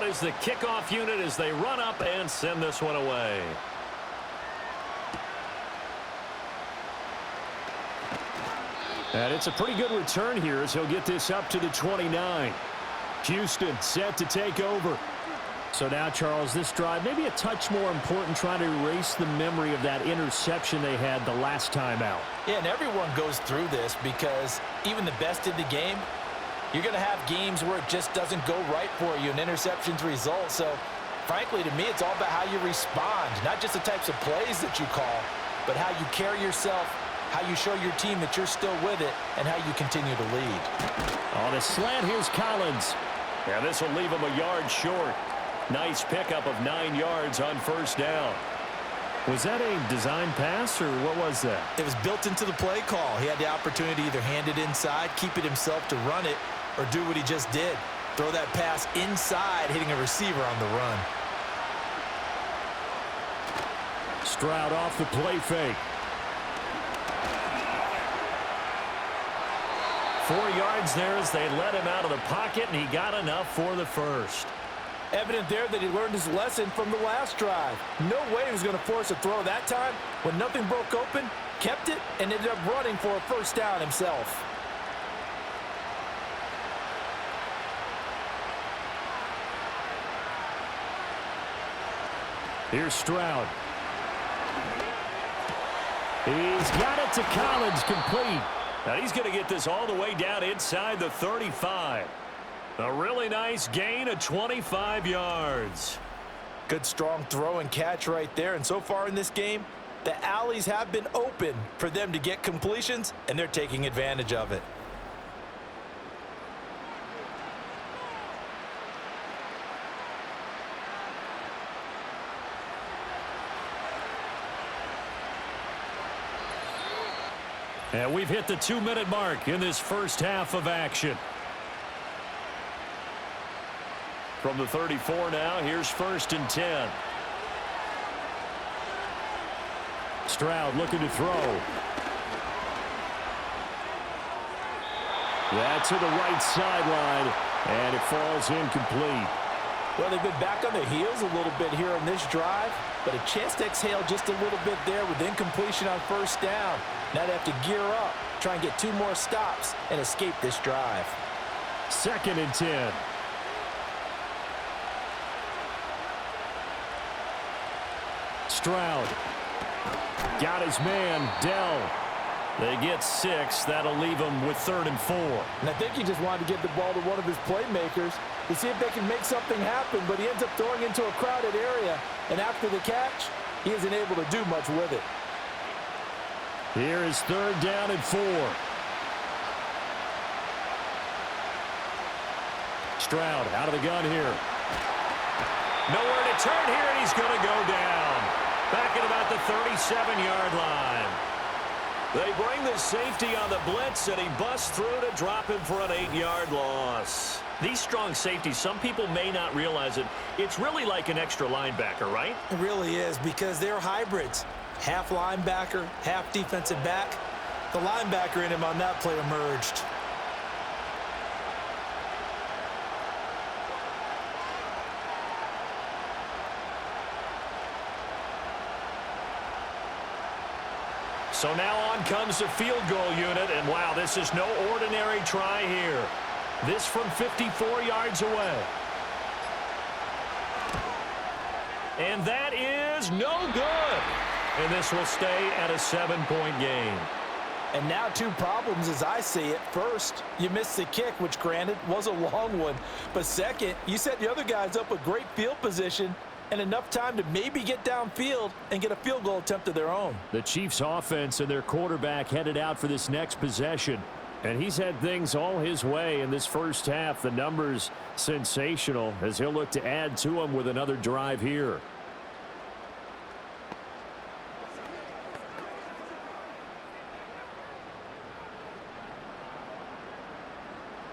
S3: Is the kickoff unit as they run up and send this one away.
S5: And it's a pretty good return here as he'll get this up to the 29. Houston set to take over. So now, Charles, this drive maybe a touch more important, trying to erase the memory of that interception they had the last time out.
S4: Yeah, and everyone goes through this because even the best in the game, you're going to have games where it just doesn't go right for you and interceptions result. So, frankly, to me, it's all about how you respond, not just the types of plays that you call, but how you carry yourself, how you show your team that you're still with it, and how you continue to lead.
S5: On a slant, here's Collins.
S3: Yeah, this will leave him a yard short. Nice pickup of 9 yards on 1st down.
S5: Was that a design pass, or what was that?
S4: It was built into the play call. He had the opportunity to either hand it inside, keep it himself to run it, or do what he just did. Throw that pass inside, hitting a receiver on the run.
S5: Stroud off the play fake.
S3: 4 yards there as they let him out of the pocket, and he got enough for the first.
S4: Evident there that he learned his lesson from the last drive. No way he was going to force a throw that time. When nothing broke open, kept it, and ended up running for a first down himself.
S5: Here's Stroud. He's got it to Collins, complete.
S3: Now he's going to get this all the way down inside the 35. A really nice gain of 25 yards.
S4: Good strong throw and catch right there. And so far in this game, the alleys have been open for them to get completions, and they're taking advantage of it.
S3: And we've hit the 2-minute mark in this first half of action. From the 34 now, here's 1st and 10.
S5: Stroud looking to throw. That's to the right sideline, and it falls incomplete.
S4: Well, they've been back on their heels a little bit here on this drive, but a chance to exhale just a little bit there with incompletion on first down. Now they have to gear up, try and get 2 more stops, and escape this drive.
S5: 2nd and 10. Stroud got his man, Dell.
S3: They get 6. That'll leave them with 3rd and 4.
S4: And I think he just wanted to get the ball to one of his playmakers to see if they can make something happen, but he ends up throwing into a crowded area, and after the catch, he isn't able to do much with it.
S5: Here is 3rd down and 4. Stroud out of the gun here.
S3: Nowhere to turn here, and he's going to go down. Back at about the 37-yard line. They bring the safety on the blitz, and he busts through to drop him for an 8-yard loss. These strong safeties, some people may not realize it. It's really like an extra linebacker, right?
S4: It really is, because they're hybrids. Half linebacker, half defensive back. The linebacker in him on that play emerged.
S3: So now on comes the field goal unit, and wow, this is no ordinary try here. This from 54 yards away. And that is no good. And this will stay at a 7-point game.
S4: And now 2 problems as I see it. First, you missed the kick, which granted was a long one. But second, you set the other guys up with great field position and enough time to maybe get downfield and get a field goal attempt of their own.
S5: The Chiefs offense and their quarterback headed out for this next possession. And he's had things all his way in this first half. The numbers sensational as he'll look to add to them with another drive here.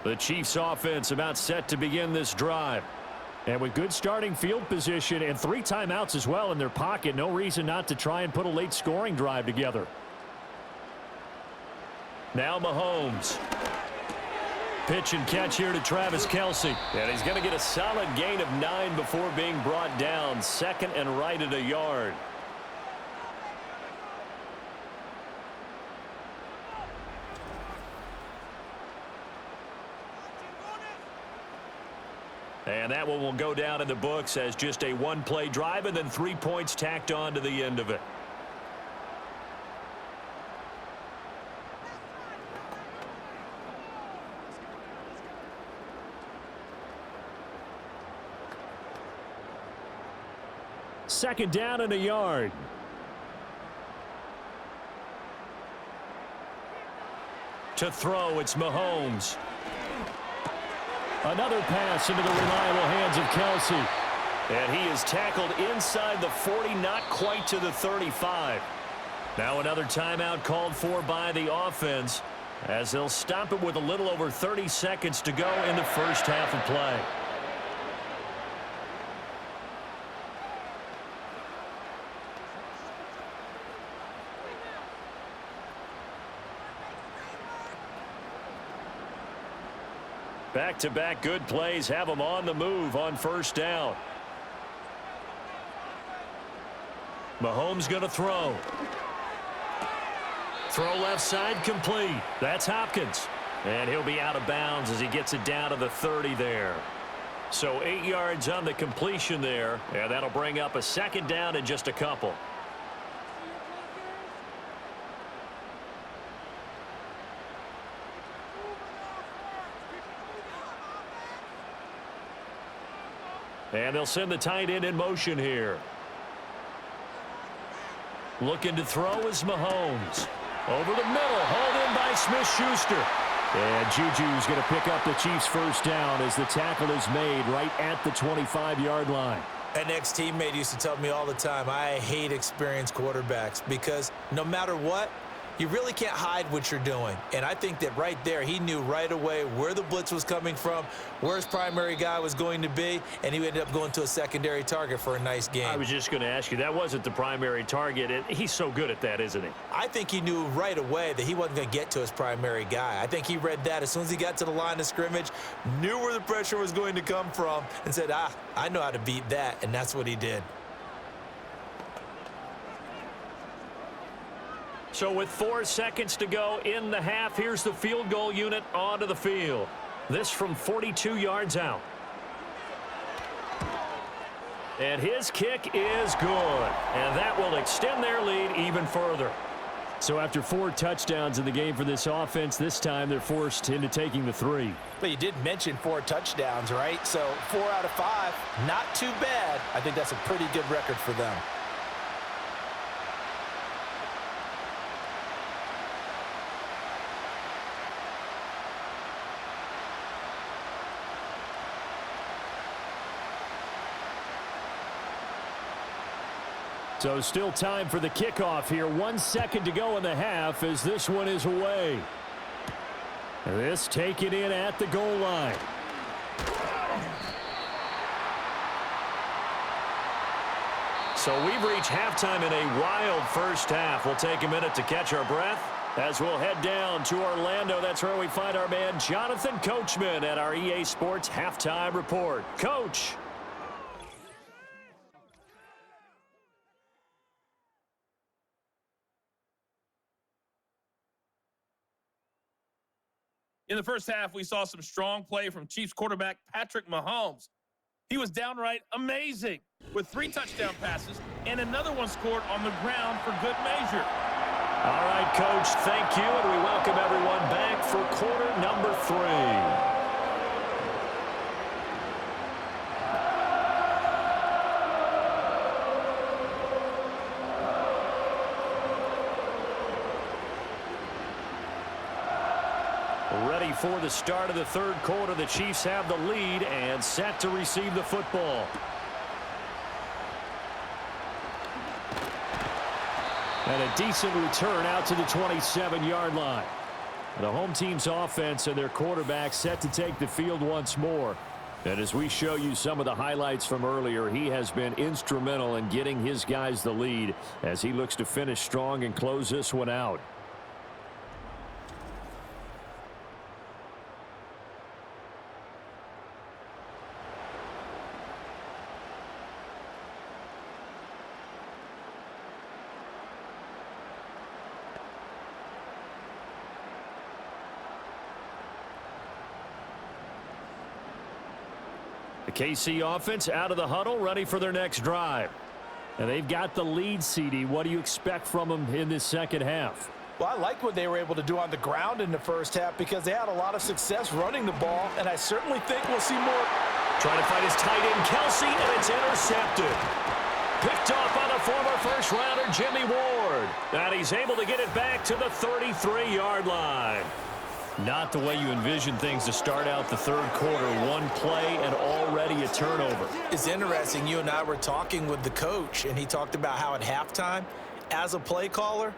S5: The Chiefs offense about set to begin this drive. And with good starting field position and 3 timeouts as well in their pocket, no reason not to try and put a late scoring drive together.
S3: Now Mahomes. Pitch and catch here to Travis Kelce. And he's going to get a solid gain of 9 before being brought down. 2nd and right at a yard. And that one will go down in the books as just a 1-play drive and then 3 points tacked on to the end of it.
S5: Second down and a yard.
S3: To throw, it's Mahomes.
S5: Another pass into the reliable hands of Kelce.
S3: And he is tackled inside the 40, not quite to the 35. Now another timeout called for by the offense, as they'll stop it with a little over 30 seconds to go in the first half of play. Back-to-back good plays have them on the move on first down. Mahomes going to throw. Throw left side complete. That's Hopkins. And he'll be out of bounds as he gets it down to the 30 there. So 8 yards on the completion there. And that'll bring up a second down in just a couple. And they'll send the tight end in motion here. Looking to throw is Mahomes. Over the middle, hauled in by Smith-Schuster. And Juju's going to pick up the Chiefs' first down as the tackle is made right at the 25-yard line.
S4: An ex-teammate used to tell me all the time, I hate experienced quarterbacks because no matter what, you really can't hide what you're doing. And I think that right there, he knew right away where the blitz was coming from, where his primary guy was going to be, and he ended up going to a secondary target for a nice game.
S3: I was just going to ask you, that wasn't the primary target. He's so good at that, isn't he?
S4: I think he knew right away that he wasn't going to get to his primary guy. I think he read that as soon as he got to the line of scrimmage, knew where the pressure was going to come from, and said, I know how to beat that, and that's what he did.
S3: So with 4 seconds to go in the half, here's the field goal unit onto the field. This from 42 yards out. And his kick is good. And that will extend their lead even further.
S5: So after 4 touchdowns in the game for this offense, this time they're forced into taking the 3.
S4: But you did mention 4 touchdowns, right? So 4 out of 5, not too bad. I think that's a pretty good record for them.
S5: So still time for the kickoff here. 1 second to go in the half as this one is away. This taken in at the goal line.
S3: So we've reached halftime in a wild first half. We'll take a minute to catch our breath as we'll head down to Orlando. That's where we find our man Jonathan Coachman at our EA Sports Halftime Report. Coach.
S2: In the first half, we saw some strong play from Chiefs quarterback Patrick Mahomes. He was downright amazing with 3 touchdown passes and another one scored on the ground for good measure.
S3: All right, Coach, thank you, and we welcome everyone back for quarter number 3. Ready for the start of the third quarter. The Chiefs have the lead and set to receive the football. And a decent return out to the 27-yard line. The home team's offense and their quarterback set to take the field once more. And as we show you some of the highlights from earlier, he has been instrumental in getting his guys the lead as he looks to finish strong and close this one out. The KC offense out of the huddle, ready for their next drive. And they've got the lead, CD. What do you expect from them in this second half?
S4: Well, I like what they were able to do on the ground in the first half because they had a lot of success running the ball, and I certainly think we'll see more.
S3: Trying to find his tight end, Kelsey, and it's intercepted. Picked off by the former first-rounder, Jimmy Ward. And he's able to get it back to the 33-yard line. Not the way you envision things to start out the third quarter. One play and already a turnover.
S4: It's interesting. You and I were talking with the coach, and he talked about how at halftime, as a play caller,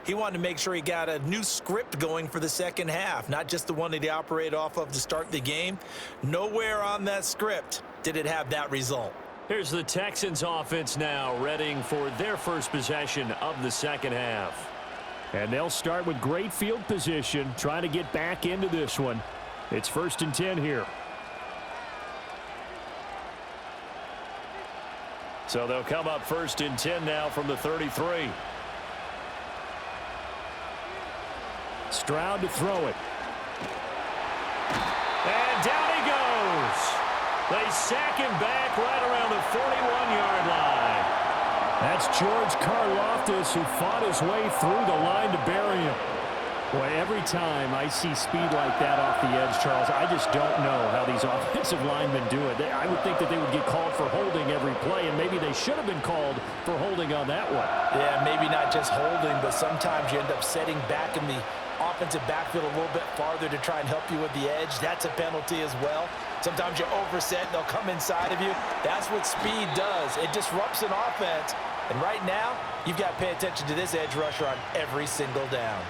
S4: he wanted to make sure he got a new script going for the second half, not just the one that he operated off of to start the game. Nowhere on that script did it have that result.
S3: Here's the Texans offense now, readying for their first possession of the second half.
S5: And they'll start with great field position, trying to get back into this one. It's 1st and 10 here.
S3: So they'll come up 1st and 10 now from the 33.
S5: Stroud to throw it.
S3: And down he goes. They sack him back right around the 41-yard line.
S5: That's George Karlaftis, who fought his way through the line to bury him. Boy, every time I see speed like that off the edge, Charles, I just don't know how these offensive linemen do it. I would think that they would get called for holding every play, and maybe they should have been called for holding on that one.
S4: Yeah, maybe not just holding, but sometimes you end up setting back in the offensive backfield a little bit farther to try and help you with the edge. That's a penalty as well. Sometimes you overset, and they'll come inside of you. That's what speed does. It disrupts an offense. And right now, you've got to pay attention to this edge rusher on every single down.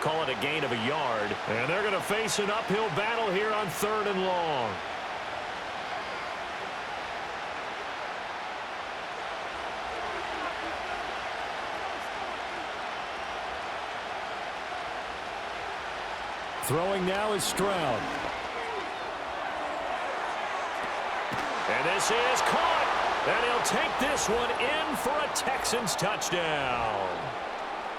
S3: Call it a gain of a yard. And they're going to face an uphill battle here on 3rd and long.
S5: Throwing now is Stroud.
S3: And this is caught. And he'll take this one in for a Texans touchdown.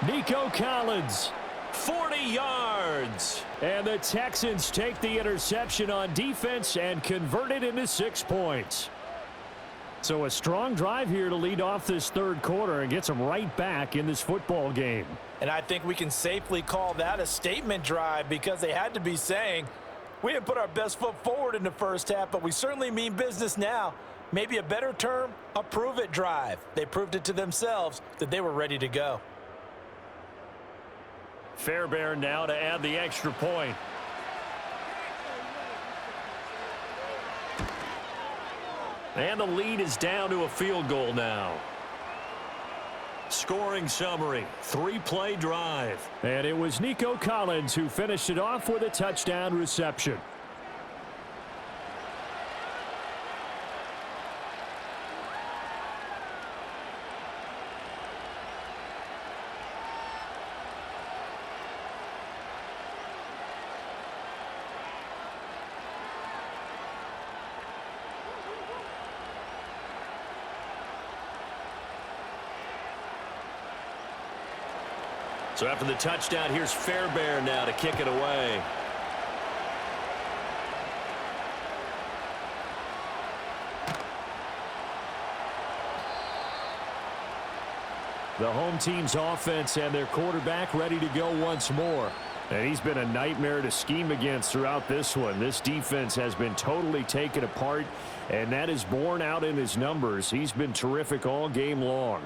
S5: Nico Collins.
S3: 40 yards.
S5: And the Texans take the interception on defense and convert it into 6 points. So a strong drive here to lead off this third quarter and gets them right back in this football game.
S4: And I think we can safely call that a statement drive, because they had to be saying, we didn't put our best foot forward in the first half, but we certainly mean business now. Maybe a better term, a prove-it drive. They proved it to themselves that they were ready to go.
S3: Fairbairn now to add the extra point. And the lead is down to a field goal now. Scoring summary, 3-play drive.
S5: And it was Nico Collins who finished it off with a touchdown reception.
S3: So after the touchdown, here's Fairbairn now to kick it away.
S5: The home team's offense and their quarterback ready to go once more. And he's been a nightmare to scheme against throughout this one. This defense has been totally taken apart, and that is borne out in his numbers. He's been terrific all game long.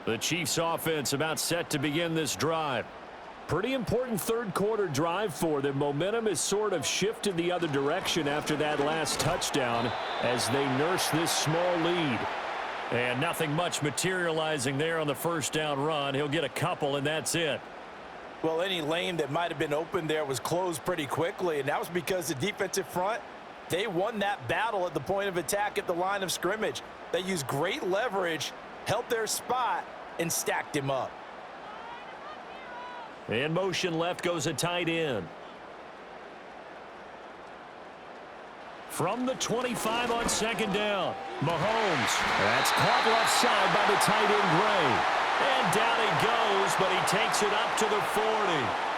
S3: The Chiefs offense about set to begin this drive.
S5: Pretty important third quarter drive for them. Momentum has sort of shifted the other direction after that last touchdown as they nurse this small lead.
S3: And nothing much materializing there on the first down run. He'll get a couple, and that's it.
S4: Well, any lane that might have been open there was closed pretty quickly, and that was because the defensive front, they won that battle at the point of attack at the line of scrimmage. They used great leverage, held their spot, and stacked him up.
S3: In motion left goes a tight end.
S5: From the 25 on second down, Mahomes. That's caught left side by the tight end Gray.
S3: And down he goes, but he takes it up to the 40.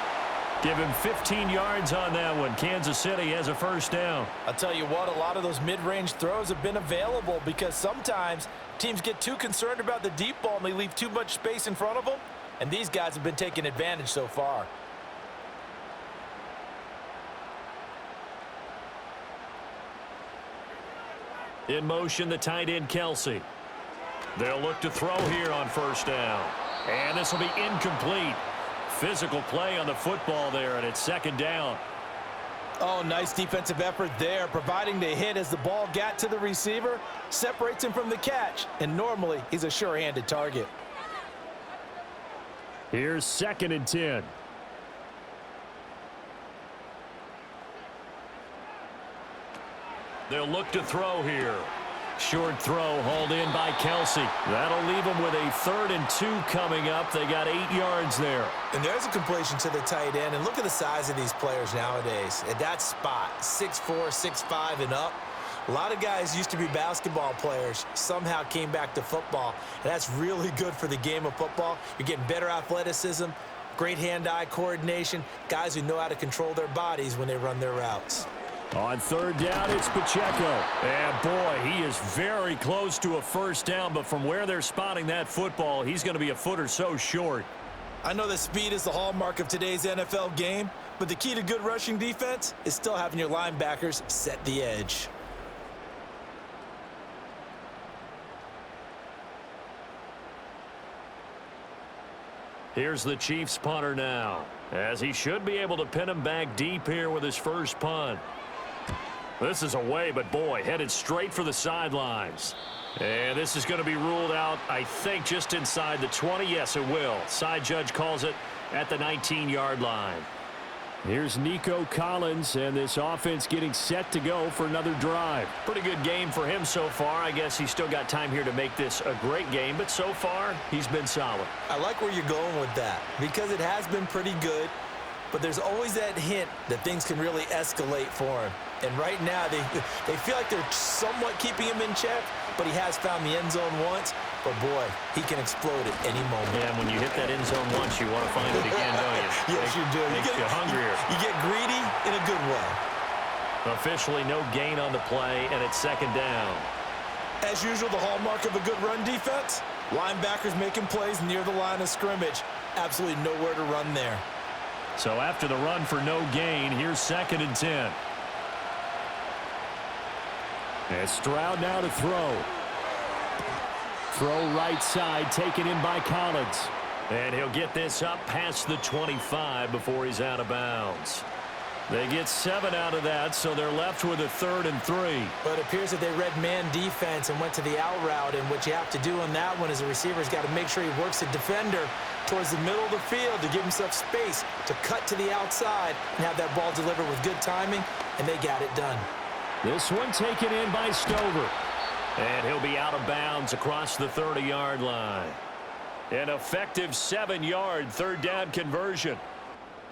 S5: Give him 15 yards on that one. Kansas City has a first down.
S4: I'll tell you what, a lot of those mid-range throws have been available because sometimes teams get too concerned about the deep ball and they leave too much space in front of them, and these guys have been taking advantage so far.
S3: In motion, the tight end, Kelsey. They'll look to throw here on first down. And this will be incomplete. Physical play on the football there, and it's second down.
S4: Oh, nice defensive effort there, providing the hit as the ball got to the receiver, separates him from the catch, and normally he's a sure-handed target.
S5: Here's 2nd and 10.
S3: They'll look to throw here. Short throw hauled in by Kelsey. That'll leave them with a 3rd and 2 coming up. They got 8 yards there.
S4: And there's a completion to the tight end. And look at the size of these players nowadays. At that spot, 6'4", 6'5", and up. A lot of guys used to be basketball players, somehow came back to football. And that's really good for the game of football. You're getting better athleticism, great hand-eye coordination, guys who know how to control their bodies when they run their routes.
S5: On 3rd down, it's Pacheco.
S3: And boy, he is very close to a first down, but from where they're spotting that football, he's going to be a foot or so short.
S4: I know that speed is the hallmark of today's NFL game, but the key to good rushing defense is still having your linebackers set the edge.
S3: Here's the Chiefs punter now, as he should be able to pin him back deep here with his first punt. This is away, but boy, headed straight for the sidelines. And this is going to be ruled out, I think, just inside the 20. Yes, it will. Side judge calls it at the 19-yard line.
S5: Here's Nico Collins, and this offense getting set to go for another drive.
S3: Pretty good game for him so far. I guess he's still got time here to make this a great game, but so far, he's been solid.
S4: I like where you're going with that because it has been pretty good, but there's always that hint that things can really escalate for him. And right now, they feel like they're somewhat keeping him in check, but he has found the end zone once. But, boy, he can explode at any moment.
S3: Yeah, when you hit that end zone once, you want to find it again, don't you?
S4: Yes, you do.
S3: Makes you hungrier.
S4: You get greedy in a good way.
S3: Officially no gain on the play, and it's second down.
S4: As usual, the hallmark of a good run defense, linebackers making plays near the line of scrimmage. Absolutely nowhere to run there.
S3: So after the run for no gain, here's 2nd and 10.
S5: And Stroud now to throw. Throw right side, taken in by Collins.
S3: And he'll get this up past the 25 before he's out of bounds. They get 7 out of that, so they're left with a 3rd and 3.
S4: But it appears that they read man defense and went to the out route, and what you have to do on that one is the receiver's got to make sure he works the defender towards the middle of the field to give himself space to cut to the outside and have that ball delivered with good timing, and they got it done.
S5: This one taken in by Stover.
S3: And he'll be out of bounds across the 30-yard line. An effective 7-yard 3rd down conversion.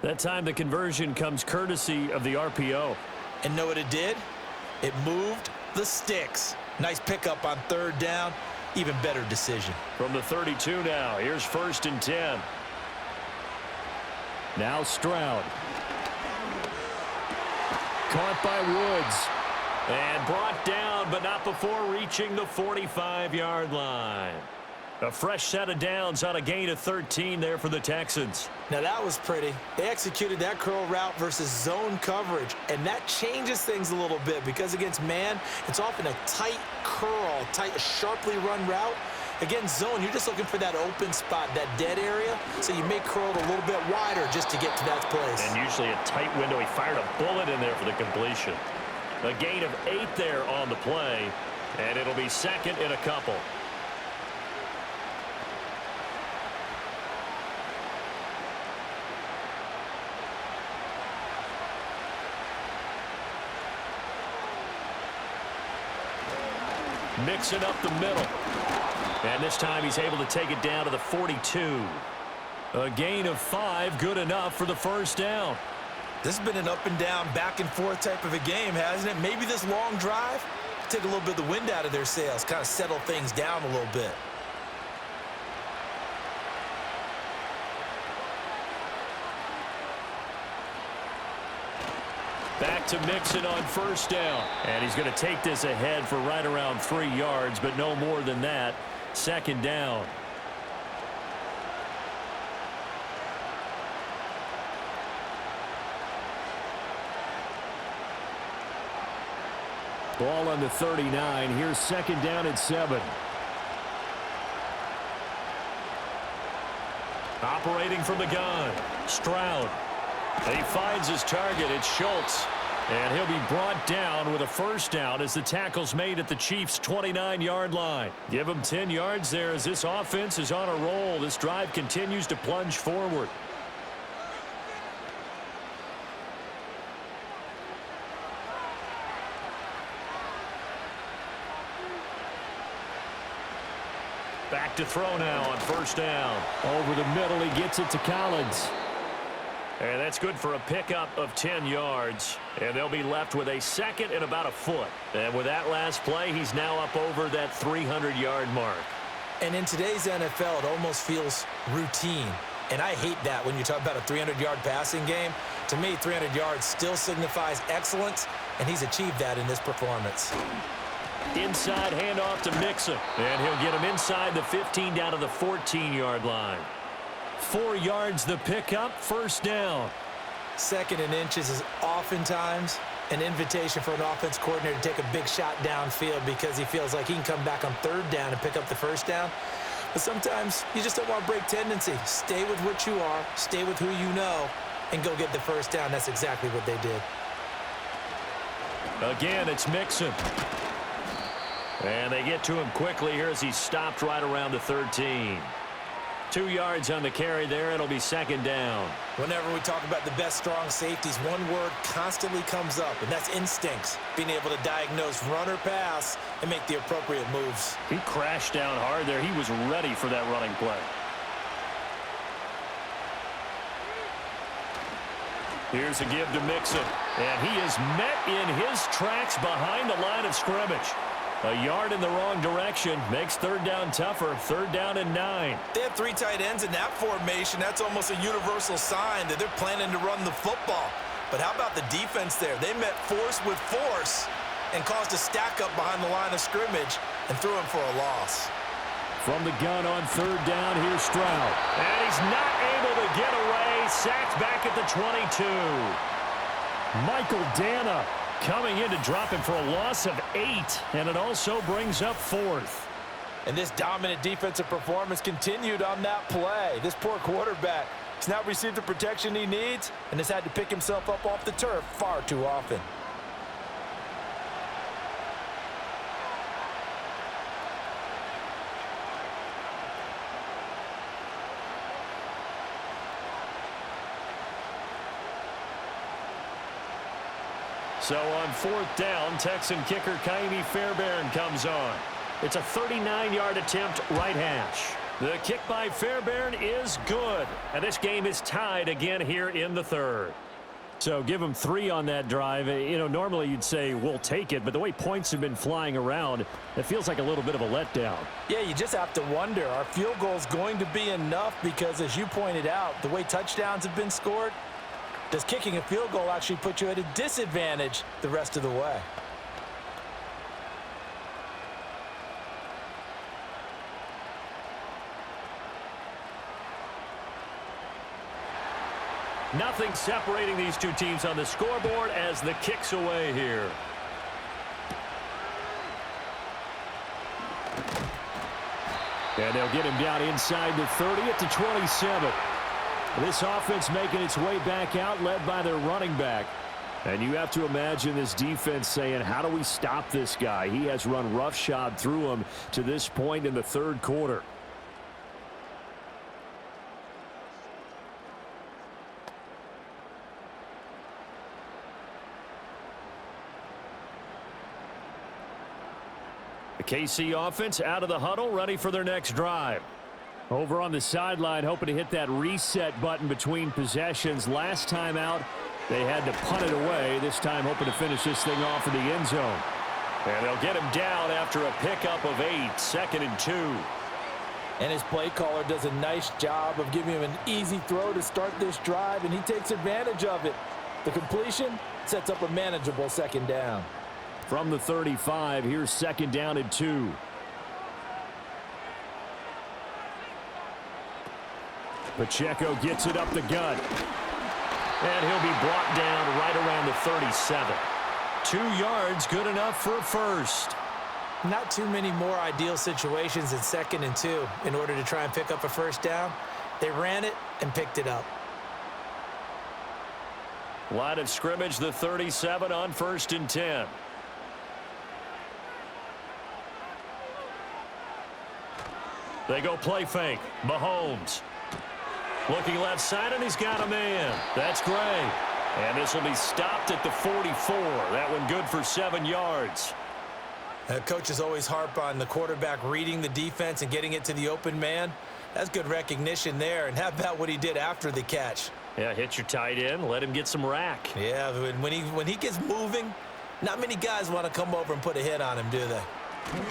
S3: That time the conversion comes courtesy of the RPO.
S4: And know what it did? It moved the sticks. Nice pickup on 3rd down. Even better decision.
S3: From the 32 now, here's 1st and 10.
S5: Now Stroud. Caught by Woods.
S3: And brought down, but not before reaching the 45-yard line. A fresh set of downs on a gain of 13 there for the Texans.
S4: Now that was pretty. They executed that curl route versus zone coverage, and that changes things a little bit because against man, it's often a tight curl, sharply run route. Against zone, you're just looking for that open spot, that dead area, so you may curl it a little bit wider just to get to that place.
S3: And usually a tight window. He fired a bullet in there for the completion. A gain of 8 there on the play, and it'll be 2nd and a couple. Mixing up the middle. And this time he's able to take it down to the 42. A gain of 5, good enough for the first down.
S4: This has been an up and down, back and forth type of a game, hasn't it? Maybe this long drive, take a little bit of the wind out of their sails, kind of settle things down a little bit.
S3: Back to Mixon on first down. And he's going to take this ahead for right around 3 yards, but no more than that. 2nd down.
S5: Ball on the 39. Here's second down and 7. Operating from the gun, Stroud. He finds his target. It's Schultz. And he'll be brought down with a first down as the tackle's made at the Chiefs' 29-yard line. Give him 10 yards there as this offense is on a roll. This drive continues to plunge forward. Back to throw now on first down. Over the middle, he gets it to Collins. And that's good for a pickup of 10 yards. And they'll be left with a second and about a foot. And with that last play, he's now up over that 300-yard mark.
S4: And in today's NFL, it almost feels routine. And I hate that when you talk about a 300-yard passing game. To me, 300 yards still signifies excellence, and he's achieved that in this performance.
S3: Inside handoff to Mixon. And he'll get him inside the 15 down to the 14-yard line. 4 yards the pickup, first down.
S4: Second and inches is oftentimes an invitation for an offense coordinator to take a big shot downfield because he feels like he can come back on third down and pick up the first down. But sometimes you just don't want to break tendency. Stay with what you are, stay with who you know, and go get the first down. That's exactly what they did.
S3: Again, it's Mixon. And they get to him quickly here as he stopped right around the 13. 2 yards on the carry there. It'll be second down.
S4: Whenever we talk about the best strong safeties, one word constantly comes up, and that's instincts. Being able to diagnose run or pass and make the appropriate moves.
S3: He crashed down hard there. He was ready for that running play. Here's a give to Mixon. And he is met in his tracks behind the line of scrimmage. A yard in the wrong direction makes third down tougher. Third down and 9.
S4: They have 3 tight ends in that formation. That's almost a universal sign that they're planning to run the football. But how about the defense there? They met force with force and caused a stack up behind the line of scrimmage and threw him for a loss.
S5: From the gun on third down, here's Stroud.
S3: And he's not able to get away. Sacked back at the 22.
S5: Michael Dana coming in to drop him for a loss of 8, and it also brings up 4th.
S4: And this dominant defensive performance continued on that play. This poor quarterback has not received the protection he needs and has had to pick himself up off the turf far too often.
S3: So on fourth down, Texan kicker Kaimi Fairbairn comes on. It's a 39-yard attempt, right hash. The kick by Fairbairn is good. And this game is tied again here in the third.
S5: So give him 3 on that drive. You know, normally you'd say we'll take it, but the way points have been flying around, it feels like a little bit of a letdown.
S4: Yeah, you just have to wonder, are field goals going to be enough? Because as you pointed out, the way touchdowns have been scored, does kicking a field goal actually put you at a disadvantage the rest of the way?
S3: Nothing separating these two teams on the scoreboard as the kick's away here.
S5: And they'll get him down inside the 30 at the 27. This offense making its way back out, led by their running back. And you have to imagine this defense saying, how do we stop this guy? He has run roughshod through him to this point in the third quarter. The KC offense out of the huddle, ready for their next drive. Over on the sideline, hoping to hit that reset button between possessions. Last time out, they had to punt it away. This time, hoping to finish this thing off in the end zone.
S3: And they'll get him down after a pickup of 8, second and 2.
S4: And his play caller does a nice job of giving him an easy throw to start this drive, and he takes advantage of it. The completion sets up a manageable second down.
S5: From the 35, here's second down and 2. Pacheco gets it up the gut.
S3: And he'll be brought down right around the 37. 2 yards, good enough for a first.
S4: Not too many more ideal situations in 2nd and 2 in order to try and pick up a first down. They ran it and picked it up.
S3: Line of scrimmage, the 37 on 1st and 10. They go play fake. Mahomes. Looking left side, and he's got a man. That's Gray. And this will be stopped at the 44. That one good for 7 yards.
S4: Coaches always harp on the quarterback reading the defense and getting it to the open man. That's good recognition there. And how about what he did after the catch?
S3: Yeah, hit your tight end, let him get some rack.
S4: Yeah, when he gets moving, not many guys want to come over and put a hit on him, do they?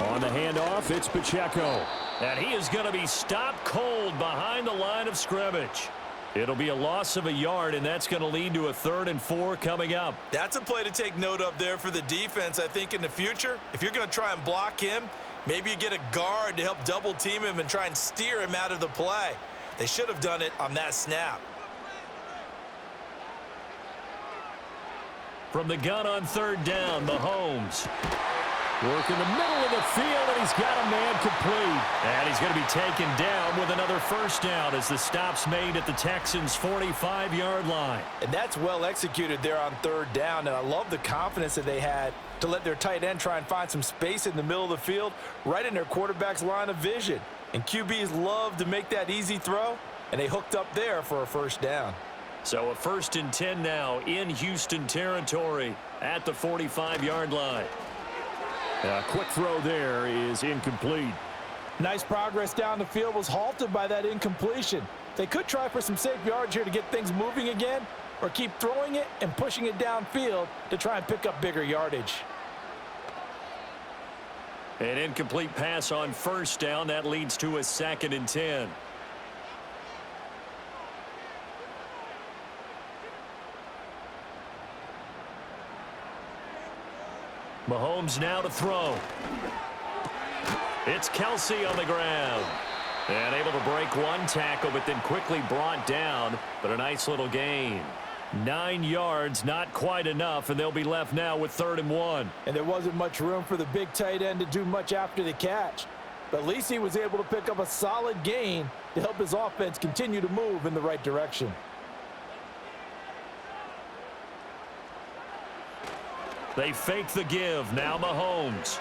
S5: On the handoff, it's Pacheco.
S3: And he is going to be stopped cold behind the line of scrimmage. It'll be a loss of a yard, and that's going to lead to a 3rd and 4 coming up.
S4: That's a play to take note of there for the defense, I think, in the future. If you're going to try and block him, maybe you get a guard to help double team him and try and steer him out of the play. They should have done it on that snap.
S3: From the gun on 3rd down, Mahomes. Work in the middle of the field, and he's got a man complete. And he's going to be taken down with another first down as the stop's made at the Texans' 45-yard line.
S4: And that's well executed there on 3rd down, and I love the confidence that they had to let their tight end try and find some space in the middle of the field, right in their quarterback's line of vision. And QBs love to make that easy throw, and they hooked up there for a first down.
S3: So a 1st and 10 now in Houston territory at the 45-yard line.
S5: A quick throw there is incomplete.
S4: Nice progress down the field was halted by that incompletion. They could try for some safe yards here to get things moving again, or keep throwing it and pushing it downfield to try and pick up bigger yardage.
S3: An incomplete pass on 1st down. That leads to a 2nd and 10. Mahomes now to throw. It's Kelsey on the ground. And able to break one tackle, but then quickly brought down. But a nice little gain. 9 yards, not quite enough, and they'll be left now with 3rd and 1.
S4: And there wasn't much room for the big tight end to do much after the catch. But at least he was able to pick up a solid gain to help his offense continue to move in the right direction.
S3: They fake the give. Now Mahomes.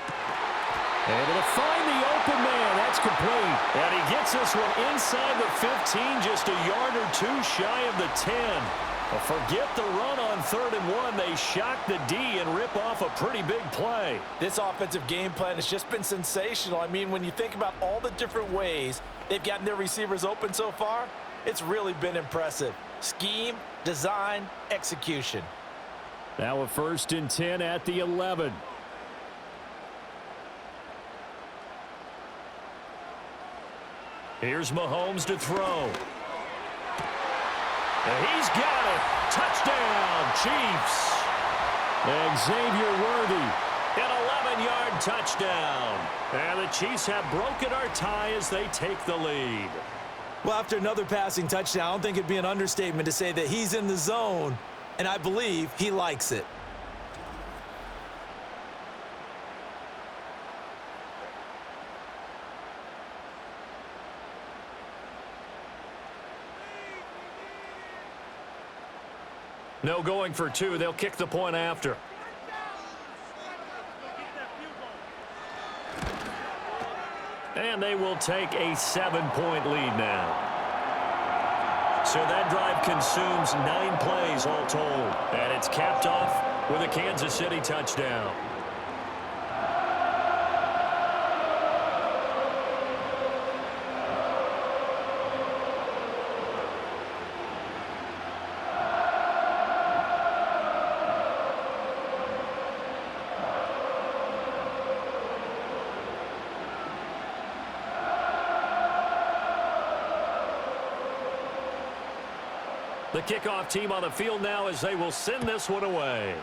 S3: Able to find the open man. That's complete. And he gets this one inside the 15, just a yard or 2 shy of the 10. But forget the run on 3rd and 1. They shock the D and rip off a pretty big play.
S4: This offensive game plan has just been sensational. I mean, when you think about all the different ways they've gotten their receivers open so far, it's really been impressive. Scheme, design, execution.
S5: Now a 1st and 10 at the 11.
S3: Here's Mahomes to throw. And he's got it. Touchdown, Chiefs.
S5: Xavier Worthy.
S3: An 11-yard touchdown. And the Chiefs have broken our tie as they take the lead.
S4: Well, after another passing touchdown, I don't think it'd be an understatement to say that he's in the zone, and I believe he likes it.
S3: No going for 2. They'll kick the point after. And they will take a 7-point lead now. So that drive consumes 9 plays all told. And it's capped off with a Kansas City touchdown. The kickoff team on the field now as they will send this one away.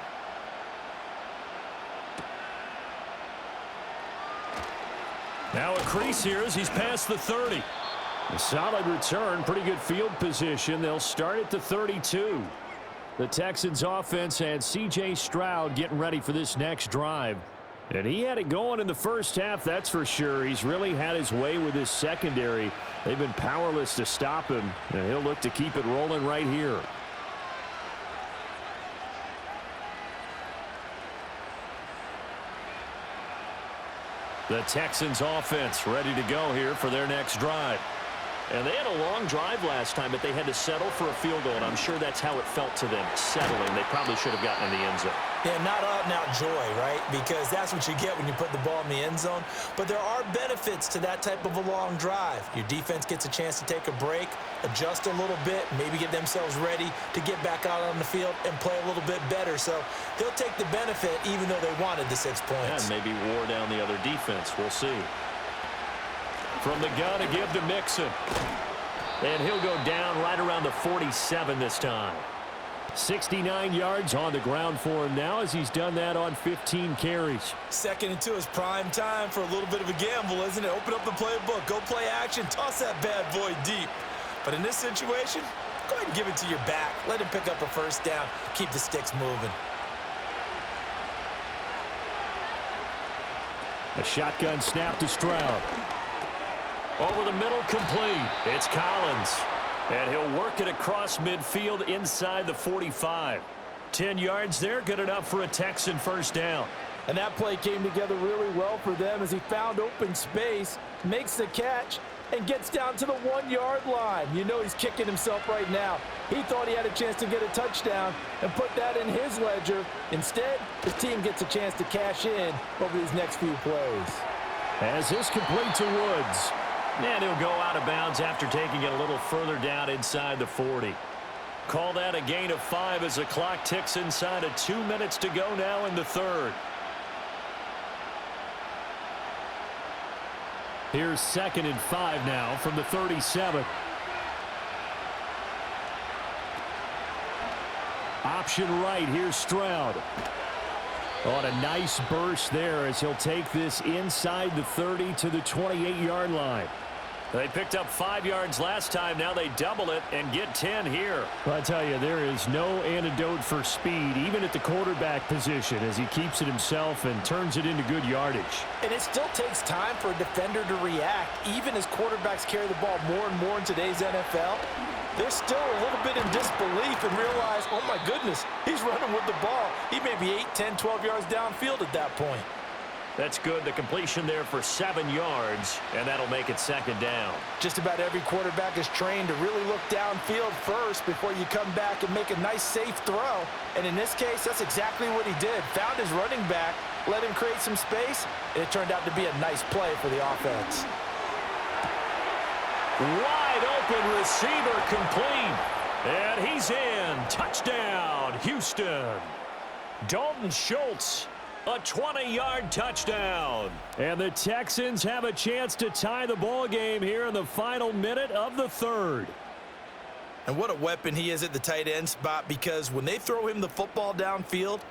S3: Now a crease here as he's past the 30.
S5: A solid return, pretty good field position. They'll start at the 32. The Texans offense and C.J. Stroud getting ready for this next drive. And he had it going in the first half, that's for sure. He's really had his way with his secondary. They've been powerless to stop him, and he'll look to keep it rolling right here. The Texans offense ready to go here for their next drive.
S3: And they had a long drive last time, but they had to settle for a field goal, and I'm sure that's how it felt to them, settling. They probably should have gotten in the end zone.
S4: Yeah, not out-and-out joy, right? Because that's what you get when you put the ball in the end zone. But there are benefits to that type of a long drive. Your defense gets a chance to take a break, adjust a little bit, maybe get themselves ready to get back out on the field and play a little bit better. So they'll take the benefit even though they wanted the 6 points.
S3: And maybe wore down the other defense. We'll see.
S5: From the gun to give to Mixon.
S3: And he'll go down right around the 47 this time.
S5: 69 yards on the ground for him now as he's done that on 15 carries.
S4: 2nd and 2 is prime time for a little bit of a gamble, isn't it? Open up the playbook, go play action, toss that bad boy deep. But in this situation, go ahead and give it to your back. Let him pick up a first down, keep the sticks moving.
S5: A shotgun snap to Stroud.
S3: Over the middle, complete. It's Collins. And he'll work it across midfield inside the 45.
S5: 10 yards there, good enough for a Texan first down.
S4: And that play came together really well for them as he found open space, makes the catch, and gets down to the 1-yard line. You know he's kicking himself right now. He thought he had a chance to get a touchdown and put that in his ledger. Instead, his team gets a chance to cash in over these next few plays.
S5: As this complete to Woods.
S3: And he'll go out of bounds after taking it a little further down inside the 40. Call that a gain of 5 as the clock ticks inside of 2 minutes to go now in the third.
S5: Here's 2nd and 5 now from the 37. Option right, here's Stroud. On a nice burst there as he'll take this inside the 30 to the 28-yard line.
S3: They picked up 5 yards last time. Now they double it and get 10 here.
S5: Well, I tell you, there is no antidote for speed, even at the quarterback position, as he keeps it himself and turns it into good yardage.
S4: And it still takes time for a defender to react, even as quarterbacks carry the ball more and more in today's NFL. They're still a little bit in disbelief and realize, oh my goodness, he's running with the ball. He may be 8, 10, 12 yards downfield at that point.
S3: That's good. The completion there for 7 yards, and that'll make it 2nd down.
S4: Just about every quarterback is trained to really look downfield first before you come back and make a nice, safe throw. And in this case, that's exactly what he did. Found his running back, let him create some space, and it turned out to be a nice play for the offense.
S3: Wide open receiver complete. And he's in. Touchdown, Houston. Dalton Schultz. A 20-yard touchdown.
S5: And the Texans have a chance to tie the ball game here in the final minute of the third.
S4: And what a weapon he is at the tight end spot, because when they throw him the football downfield,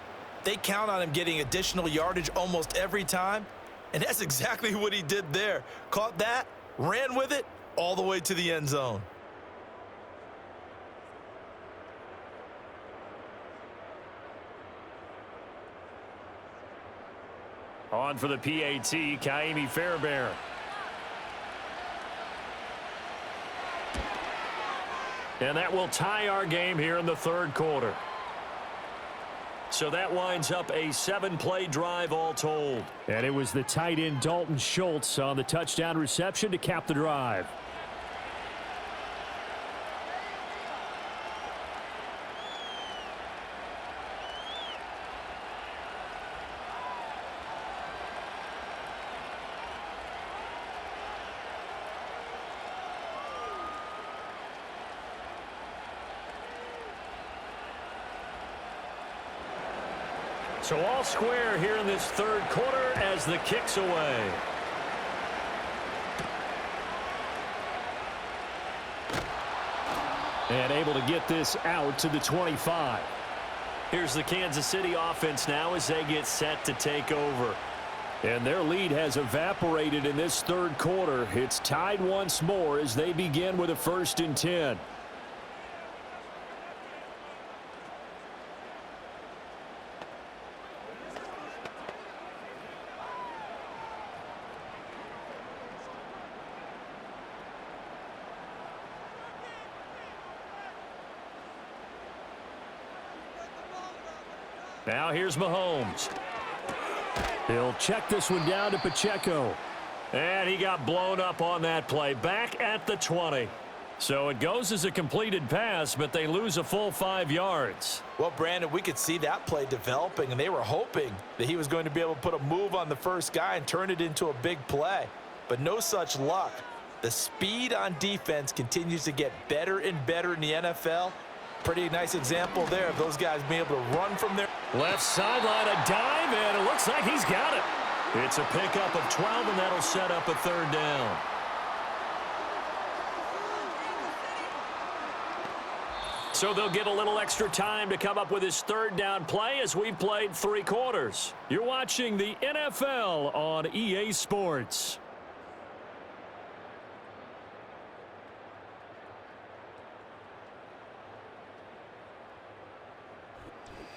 S4: they count on him getting additional yardage almost every time. And that's exactly what he did there. Caught that, ran with it, all the way to the end zone.
S3: On for the PAT, Kaimi Fairbairn. And that will tie our game here in the third quarter. So that winds up a 7-play drive all told.
S5: And it was the tight end Dalton Schultz on the touchdown reception to cap the drive.
S3: So all square here in this third quarter as the kick's away.
S5: And able to get this out to the 25.
S3: Here's the Kansas City offense now as they get set to take over.
S5: And their lead has evaporated in this third quarter. It's tied once more as they begin with a 1st and 10.
S3: Now here's Mahomes.
S5: He'll check this one down to Pacheco.
S3: And he got blown up on that play. Back at the 20. So it goes as a completed pass, but they lose a full 5 yards.
S4: Well, Brandon, we could see that play developing, and they were hoping that he was going to be able to put a move on the first guy and turn it into a big play. But no such luck. The speed on defense continues to get better and better in the NFL. Pretty nice example there of those guys being able to run from there.
S3: Left sideline, a dive, and it looks like he's got it. It's a pickup of 12, and that'll set up a 3rd down. So they'll get a little extra time to come up with his 3rd down play as we've played 3 quarters. You're watching the NFL on EA Sports.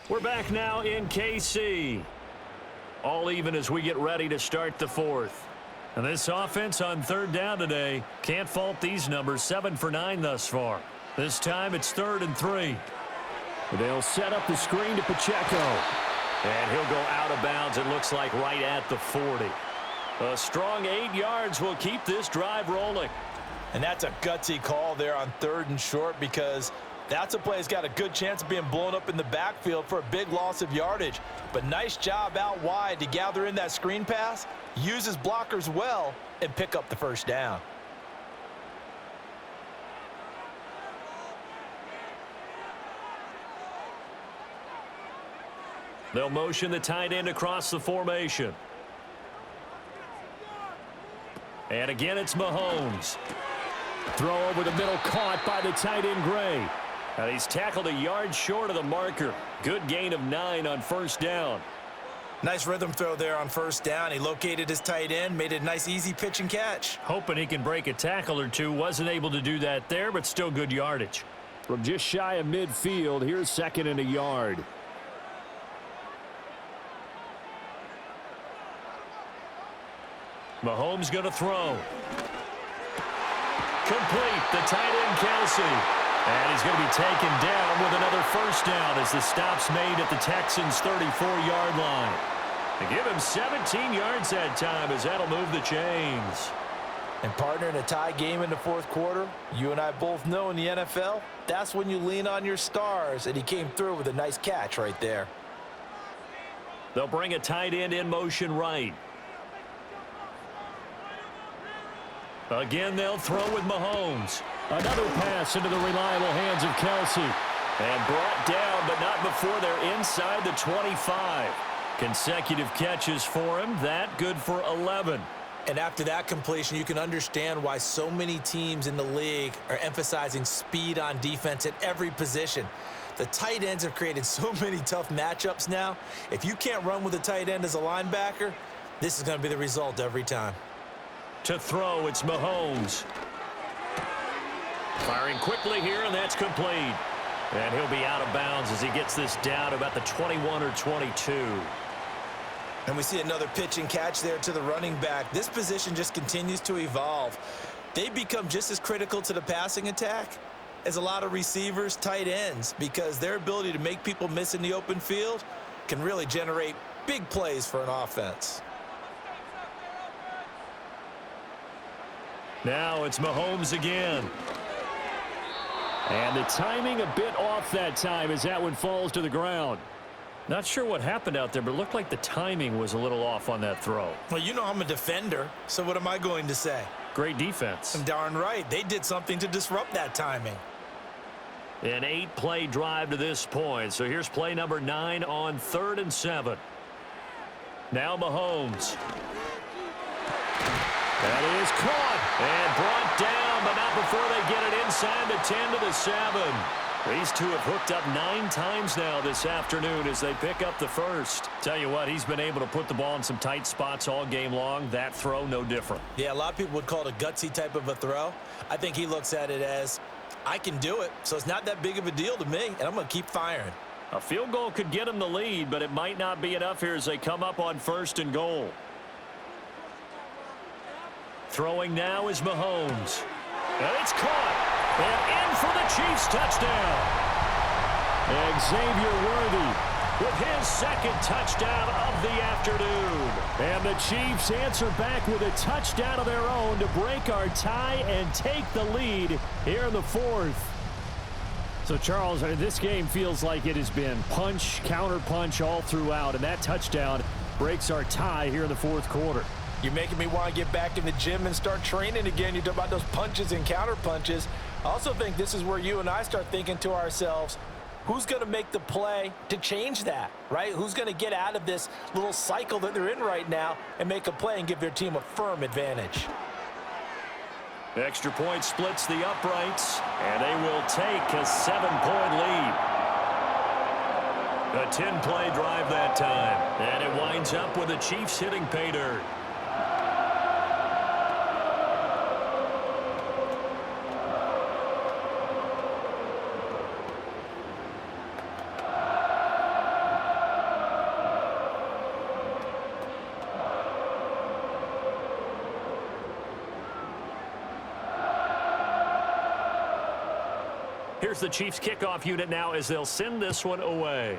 S3: We're back now in KC. All even as we get ready to start the 4th. And this offense on 3rd down today, can't fault these numbers, 7 for 9 thus far. This time it's 3rd and 3.
S5: They'll set up the screen to Pacheco.
S3: And he'll go out of bounds, it looks like right at the 40. A strong 8 yards will keep this drive rolling.
S4: And that's a gutsy call there on 3rd and short, because that's a play that's got a good chance of being blown up in the backfield for a big loss of yardage. But nice job out wide to gather in that screen pass, use his blockers well, and pick up the 1st down.
S3: They'll motion the tight end across the formation. And again, it's Mahomes.
S5: Throw over the middle, caught by the tight end Gray.
S3: And he's tackled a yard short of the marker. Good gain of 9 on 1st down.
S4: Nice rhythm throw there on 1st down. He located his tight end, made it a nice easy pitch and catch.
S3: Hoping he can break a tackle or two. Wasn't able to do that there, but still good yardage.
S5: From just shy of midfield, here's 2nd and a yard.
S3: Mahomes going to throw. Complete. The tight end, Kelsey. And he's going to be taken down with another 1st down as the stop's made at the Texans' 34-yard line. They give him 17 yards that time as that'll move the chains.
S4: And partner, in a tie game in the 4th quarter, you and I both know in the NFL, that's when you lean on your stars, and he came through with a nice catch right there.
S3: They'll bring a tight end in motion right. Again, they'll throw with Mahomes.
S5: Another pass into the reliable hands of Kelsey.
S3: And brought down, but not before they're inside the 25. Consecutive catches for him. That good for 11.
S4: And after that completion, you can understand why so many teams in the league are emphasizing speed on defense at every position. The tight ends have created so many tough matchups now. If you can't run with a tight end as a linebacker, this is going to be the result every time.
S3: To throw, it's Mahomes. Firing quickly here, and that's complete. And he'll be out of bounds as he gets this down about the 21 or 22.
S4: And we see another pitch and catch there to the running back. This position just continues to evolve. They become just as critical to the passing attack as a lot of receivers, tight ends, because their ability to make people miss in the open field can really generate big plays for an offense.
S3: Now it's Mahomes again.
S5: And the timing a bit off that time as that one falls to the ground.
S3: Not sure what happened out there, but it looked like the timing was a little off on that throw.
S4: Well, you know I'm a defender, so what am I going to say?
S3: Great defense.
S4: I'm darn right. They did something to disrupt that timing.
S3: An 8-play drive to this point. So here's play number 9 on 3rd and 7. Now Mahomes. That is caught and brought down, but not before they get it inside the 10 to the 7. These two have hooked up 9 times now this afternoon as they pick up the 1st. Tell you what, he's been able to put the ball in some tight spots all game long. That throw, no different.
S4: Yeah, a lot of people would call it a gutsy type of a throw. I think he looks at it as, I can do it, so it's not that big of a deal to me, and I'm going to keep firing.
S3: A field goal could get him the lead, but it might not be enough here as they come up on 1st and goal. Throwing now is Mahomes. And it's caught. And in for the Chiefs touchdown.
S5: Xavier Worthy
S3: with his second touchdown of the afternoon.
S5: And the Chiefs answer back with a touchdown of their own to break our tie and take the lead here in the fourth. So, Charles, this game feels like it has been punch, counter-punch all throughout, and that touchdown breaks our tie here in the fourth quarter.
S4: You're making me want to get back in the gym and start training again. You talk about those punches and counter-punches. I also think this is where you and I start thinking to ourselves, who's going to make the play to change that, right? Who's going to get out of this little cycle that they're in right now and make a play and give their team a firm advantage?
S3: Extra point splits the uprights, and they will take a 7-point lead. A 10-play drive that time, and it winds up with the Chiefs hitting pay dirt. Here's the Chiefs kickoff unit now as they'll send this one away.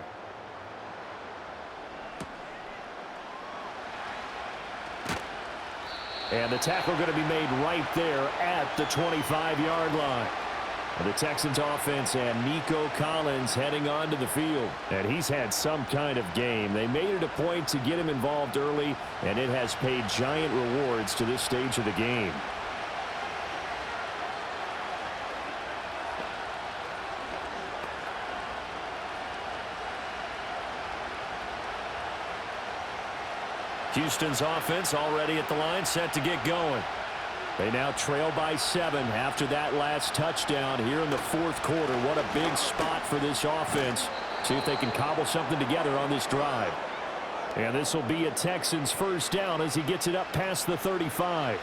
S5: And the tackle going to be made right there at the 25-yard line. And the Texans offense and Nico Collins heading onto the field. And he's had some kind of game. They made it a point to get him involved early, and it has paid giant rewards to this stage of the game.
S3: Houston's offense already at the line, set to get going.
S5: They now trail by 7 after that last touchdown here in the fourth quarter. What a big spot for this offense. See if they can cobble something together on this drive. And this will be a Texans first down as he gets it up past the 35.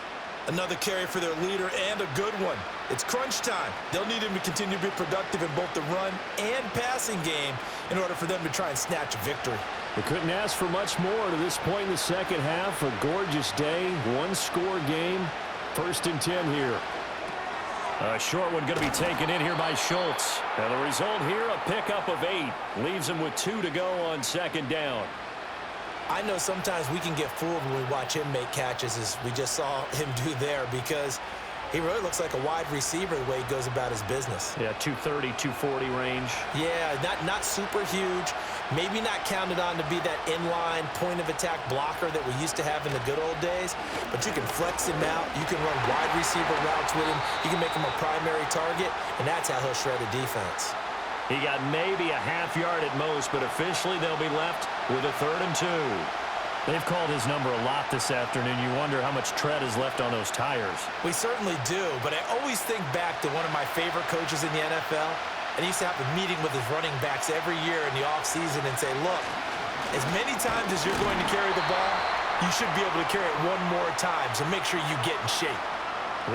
S4: Another carry for their leader and a good one. It's crunch time. They'll need him to continue to be productive in both the run and passing game in order for them to try and snatch a victory.
S5: They couldn't ask for much more to this point in the second half. A gorgeous day, one-score game. First and 10 here.
S3: A short one going to be taken in here by Schultz. And the result here, a pickup of 8. Leaves him with 2 to go on second down.
S4: I know sometimes we can get fooled when we watch him make catches, as we just saw him do there, because he really looks like a wide receiver the way he goes about his business.
S3: Yeah, 230, 240 range.
S4: Yeah, not super huge. Maybe not counted on to be that inline point-of-attack blocker that we used to have in the good old days, but you can flex him out. You can run wide receiver routes with him. You can make him a primary target, and that's how he'll shred a defense.
S3: He got maybe a half yard at most, but officially they'll be left with a 3rd and 2.
S5: They've called his number a lot this afternoon. You wonder how much tread is left on those tires.
S4: We certainly do, but I always think back to one of my favorite coaches in the NFL, and he used to have a meeting with his running backs every year in the offseason and say, look, as many times as you're going to carry the ball, you should be able to carry it one more time, so make sure you get in shape.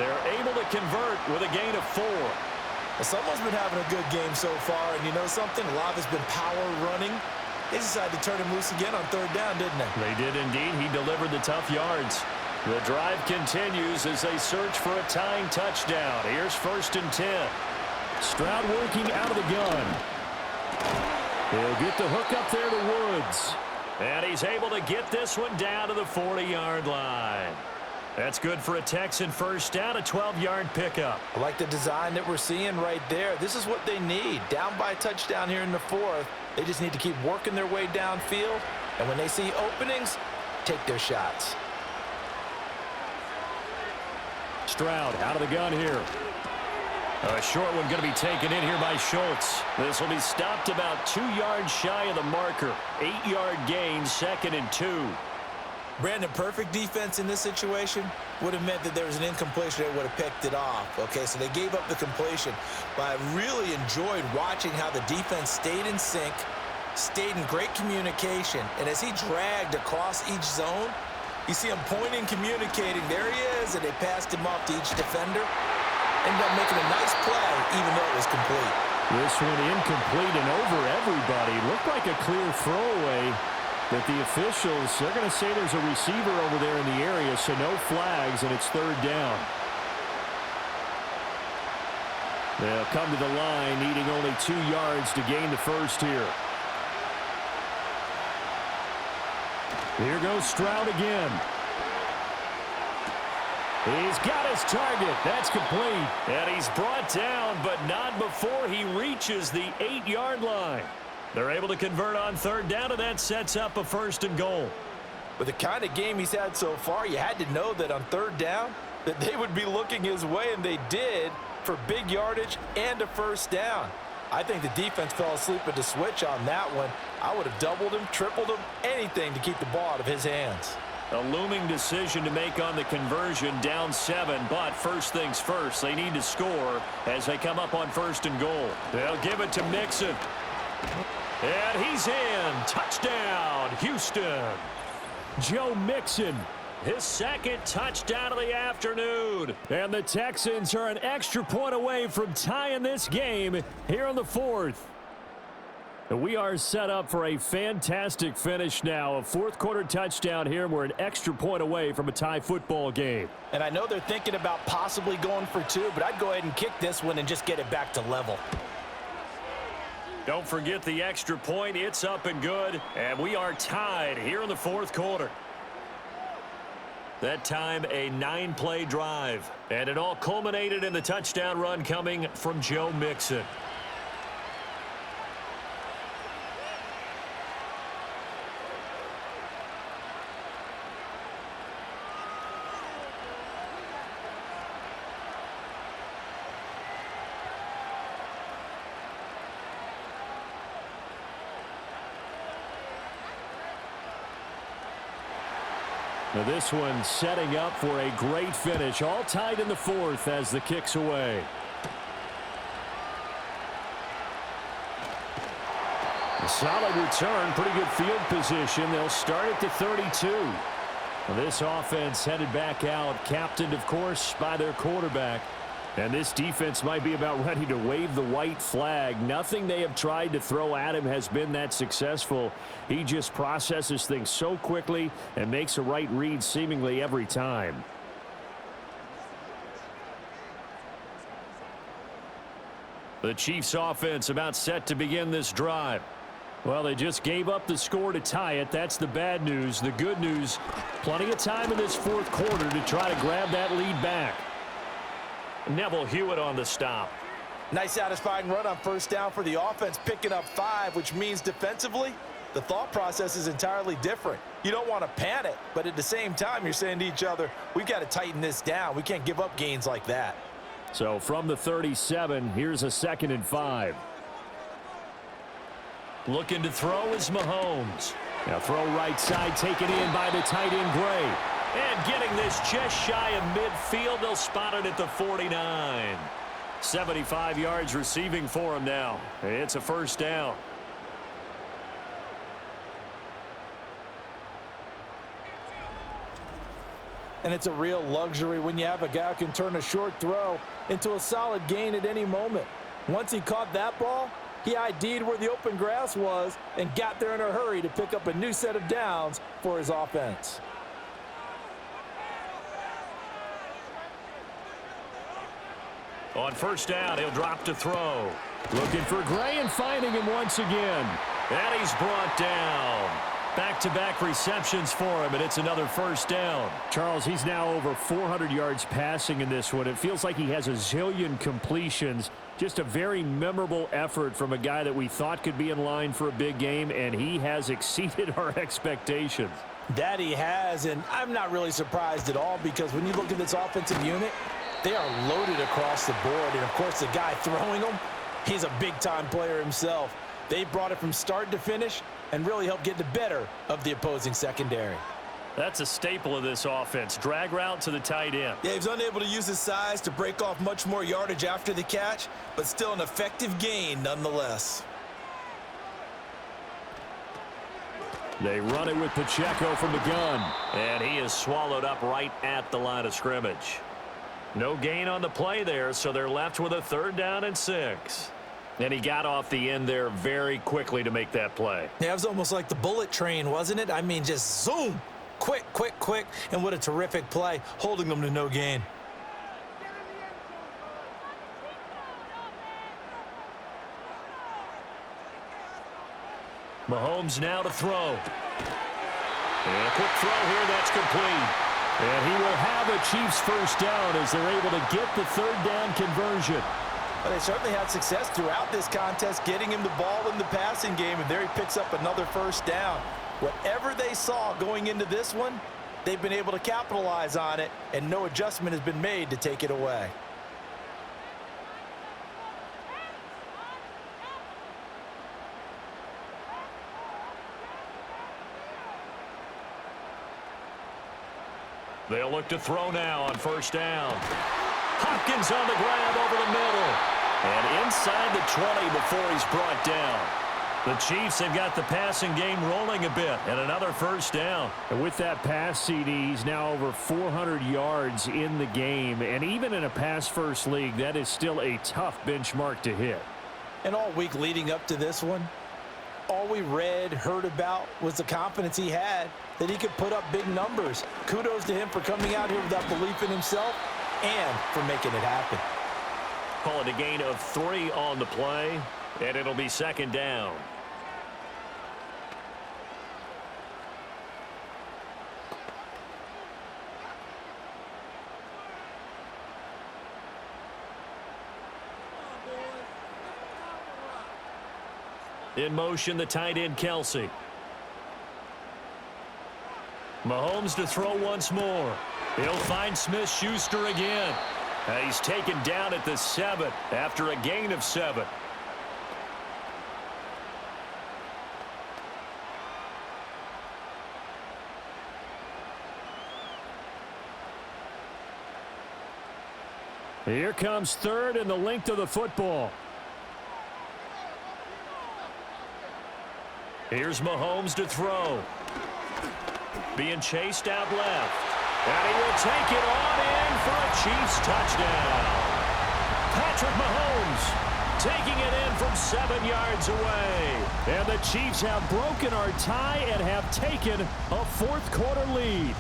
S3: They're able to convert with a gain of 4.
S4: Well, someone's been having a good game so far, and you know something? A lot of it's been power running. They decided to turn him loose again on 3rd down, didn't they?
S3: They did indeed. He delivered the tough yards. The drive continues as they search for a tying touchdown. Here's 1st and 10.
S5: Stroud working out of the gun. He'll get the hook up there to Woods.
S3: And he's able to get this one down to the 40-yard line. That's good for a Texan first down, a 12-yard pickup.
S4: I like the design that we're seeing right there. This is what they need. Down by a touchdown here in the 4th. They just need to keep working their way downfield. And when they see openings, take their shots.
S3: Stroud out of the gun here. A short one going to be taken in here by Schultz. This will be stopped about 2 yards shy of the marker. 8-yard gain, 2nd and 2.
S4: Brandon, perfect defense in this situation would have meant that there was an incompletion that would have picked it off. Okay, so they gave up the completion. But I really enjoyed watching how the defense stayed in sync, stayed in great communication. And as he dragged across each zone, you see him pointing, communicating. There he is, and they passed him off to each defender. Ended up making a nice play, even though it was complete.
S5: This one incomplete and over everybody. Looked like a clear throwaway. But the officials, they're going to say there's a receiver over there in the area, so no flags, and it's 3rd down. They'll come to the line, needing only 2 yards to gain the first here. Here goes Stroud again. He's got his target. That's complete.
S3: And he's brought down, but not before he reaches the 8-yard line. They're able to convert on third down, and that sets up a 1st and goal.
S4: With the kind of game he's had so far, you had to know that on third down that they would be looking his way, and they did, for big yardage and a 1st down. I think the defense fell asleep at the switch on that one. I would have doubled him, tripled him, anything to keep the ball out of his hands.
S3: A looming decision to make on the conversion, down 7, but first things first, they need to score as they come up on 1st and goal. They'll give it to Mixon. And he's in. Touchdown, Houston.
S5: Joe Mixon.
S3: His 2nd touchdown of the afternoon.
S5: And the Texans are an extra point away from tying this game here in the 4th. We are set up for a fantastic finish now. A 4th quarter touchdown here. We're an extra point away from a tie football game.
S4: And I know they're thinking about possibly going for 2, but I'd go ahead and kick this one and just get it back to level.
S3: Don't forget the extra point. It's up and good. And we are tied here in the 4th quarter. That time a 9-play drive. And it all culminated in the touchdown run coming from Joe Mixon.
S5: Now this one setting up for a great finish. All tied in the 4th as the kick's away. A solid return. Pretty good field position. They'll start at the 32. This offense headed back out. Captained, of course, by their quarterback. And this defense might be about ready to wave the white flag. Nothing they have tried to throw at him has been that successful. He just processes things so quickly and makes a right read seemingly every time. The Chiefs offense about set to begin this drive. Well, they just gave up the score to tie it. That's the bad news. The good news, plenty of time in this 4th quarter to try to grab that lead back.
S3: Neville Hewitt on the stop.
S4: Nice satisfying run on 1st down for the offense, picking up 5, which means defensively, the thought process is entirely different. You don't want to panic, but at the same time, you're saying to each other, we've got to tighten this down. We can't give up gains like that.
S5: So from the 37, here's a 2nd and 5.
S3: Looking to throw is Mahomes.
S5: Now throw right side, taken in by the tight end Gray.
S3: And getting this just shy of midfield, they'll spot it at the 49. 75 yards receiving for him now. It's a 1st down.
S4: And it's a real luxury when you have a guy who can turn a short throw into a solid gain at any moment. Once he caught that ball, he ID'd where the open grass was and got there in a hurry to pick up a new set of downs for his offense.
S3: On 1st down, he'll drop to throw.
S5: Looking for Gray and finding him once again.
S3: And he's brought down. Back-to-back receptions for him, and it's another 1st down.
S5: Charles, he's now over 400 yards passing in this one. It feels like he has a zillion completions. Just a very memorable effort from a guy that we thought could be in line for a big game, and he has exceeded our expectations.
S4: That he has, and I'm not really surprised at all because when you look at this offensive unit, they are loaded across the board. And, of course, the guy throwing them, he's a big-time player himself. They brought it from start to finish and really helped get the better of the opposing secondary.
S3: That's a staple of this offense. Drag route to the tight end.
S4: Yeah, he was unable to use his size to break off much more yardage after the catch, but still an effective gain nonetheless.
S5: They run it with Pacheco from the gun.
S3: And he is swallowed up right at the line of scrimmage. No gain on the play there, so they're left with a 3rd down and 6. And he got off the end there very quickly to make that play.
S4: Yeah, it was almost like the bullet train, wasn't it? I mean, just zoom. Quick, quick, quick. And what a terrific play, holding them to no gain.
S3: Mahomes now to throw. And a quick throw here, that's complete.
S5: And he will have a Chiefs first down as they're able to get the third down conversion.
S4: Well, they certainly had success throughout this contest getting him the ball in the passing game, and there he picks up another first down. Whatever they saw going into this one, they've been able to capitalize on it, and no adjustment has been made to take it away.
S3: They'll look to throw now on first down. Hopkins on the grab over the middle. And inside the 20 before he's brought down. The Chiefs have got the passing game rolling a bit, and another first down.
S5: And with that pass, CD, he's now over 400 yards in the game. And even in a pass-first league, that is still a tough benchmark to hit.
S4: And all week leading up to this one, all we read, heard about was the confidence he had that he could put up big numbers. Kudos to him for coming out here with that belief in himself and for making it happen.
S3: Call it a gain of 3 on the play, and it'll be second down. In motion, the tight end, Kelsey. Mahomes to throw once more. He'll find Smith-Schuster again. He's taken down at the 7 after a gain of 7.
S5: Here comes third and the length of the football.
S3: Here's Mahomes to throw. Being chased out left. And he will take it on in for a Chiefs touchdown. Patrick Mahomes taking it in from 7 yards away.
S5: And the Chiefs have broken our tie and have taken a fourth-quarter lead.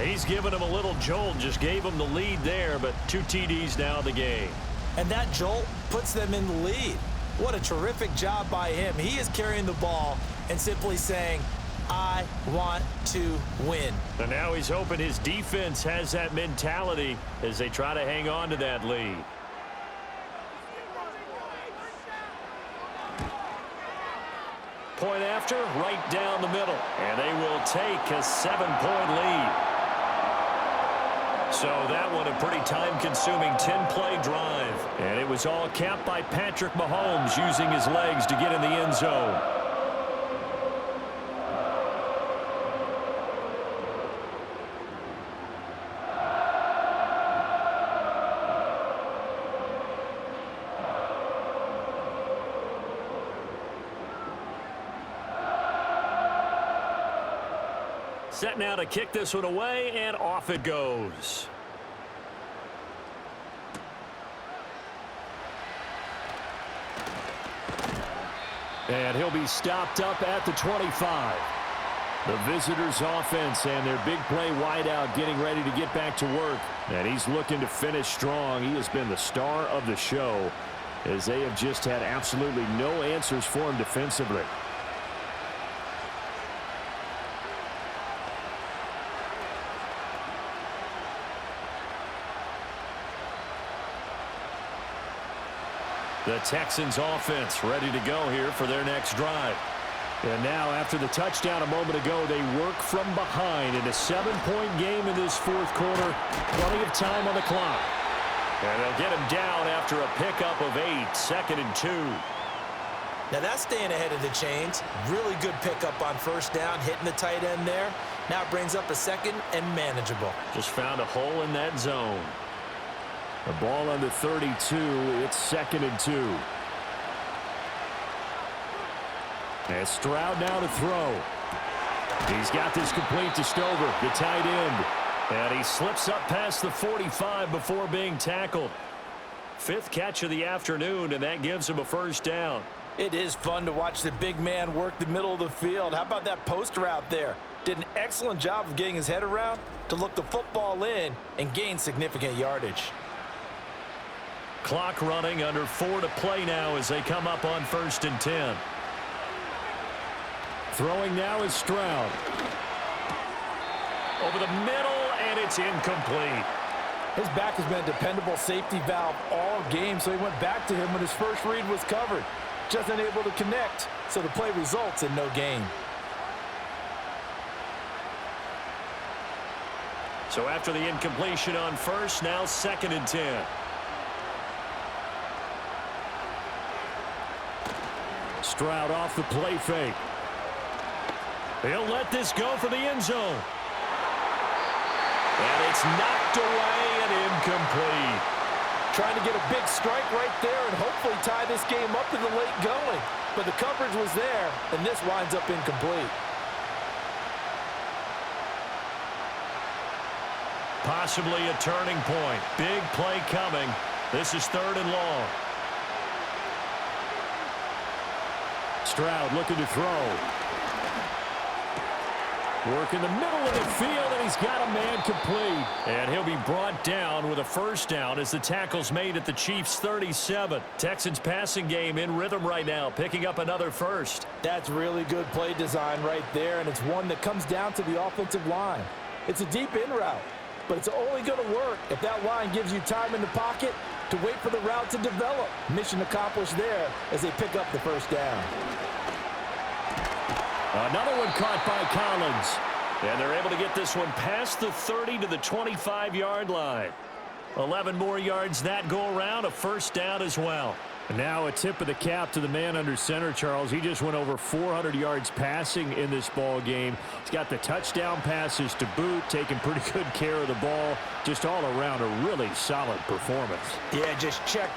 S3: He's given him a little jolt, just gave him the lead there, but 2 TDs now in the game.
S4: And that jolt puts them in the lead. What a terrific job by him. He is carrying the ball and simply saying, I want to win.
S3: And now he's hoping his defense has that mentality as they try to hang on to that lead. Point after, right down the middle. And they will take a 7-point lead. So that one a pretty time-consuming 10-play drive. And it was all capped by Patrick Mahomes using his legs to get in the end zone. Set now to kick this one away, and off it goes.
S5: And he'll be stopped up at the 25. The visitors' offense and their big play wideout getting ready to get back to work. And he's looking to finish strong. He has been the star of the show as they have just had absolutely no answers for him defensively.
S3: The Texans offense ready to go here for their next drive.
S5: And now after the touchdown a moment ago, they work from behind in a 7-point game in this fourth quarter. Plenty of time on the clock.
S3: And they'll get him down after a pickup of 8, 2nd and 2.
S4: Now that's staying ahead of the chains. Really good pickup on first down, hitting the tight end there. Now it brings up a 2nd and manageable.
S3: Just found a hole in that zone.
S5: The ball on the 32. It's 2nd and 2. And Stroud now to throw. He's got this complete to Stover, the tight end.
S3: And he slips up past the 45 before being tackled. 5th catch of the afternoon, and that gives him a first down.
S4: It is fun to watch the big man work the middle of the field. How about that poster out there? Did an excellent job of getting his head around to look the football in and gain significant yardage.
S3: Clock running, under 4 to play now as they come up on 1st and 10.
S5: Throwing now is Stroud.
S3: Over the middle, and it's incomplete.
S4: His back has been a dependable safety valve all game, so he went back to him when his first read was covered. Just unable to connect, so the play results in no gain.
S3: So after the incompletion on first, now 2nd and 10.
S5: Stroud off the play fake.
S3: He'll let this go for the end zone. And it's knocked away and incomplete.
S4: Trying to get a big strike right there and hopefully tie this game up in the late going. But the coverage was there, and this winds up incomplete.
S3: Possibly a turning point. Big play coming. This is 3rd and long.
S5: Stroud looking to throw. Work in the middle of the field, and he's got a man complete.
S3: And he'll be brought down with a first down as the tackle's made at the Chiefs' 37. Texans passing game in rhythm right now, picking up another first.
S4: That's really good play design right there, and it's one that comes down to the offensive line. It's a deep in route, but it's only going to work if that line gives you time in the pocket to wait for the route to develop. Mission accomplished there as they pick up the first down.
S5: Another one caught by Collins.
S3: And they're able to get this one past the 30 to the 25-yard line. 11 more yards that go around, a first down as well.
S5: And now a tip of the cap to the man under center, Charles. He just went over 400 yards passing in this ball game. He's got the touchdown passes to boot, taking pretty good care of the ball. Just all around a really solid performance.
S4: Yeah, just check,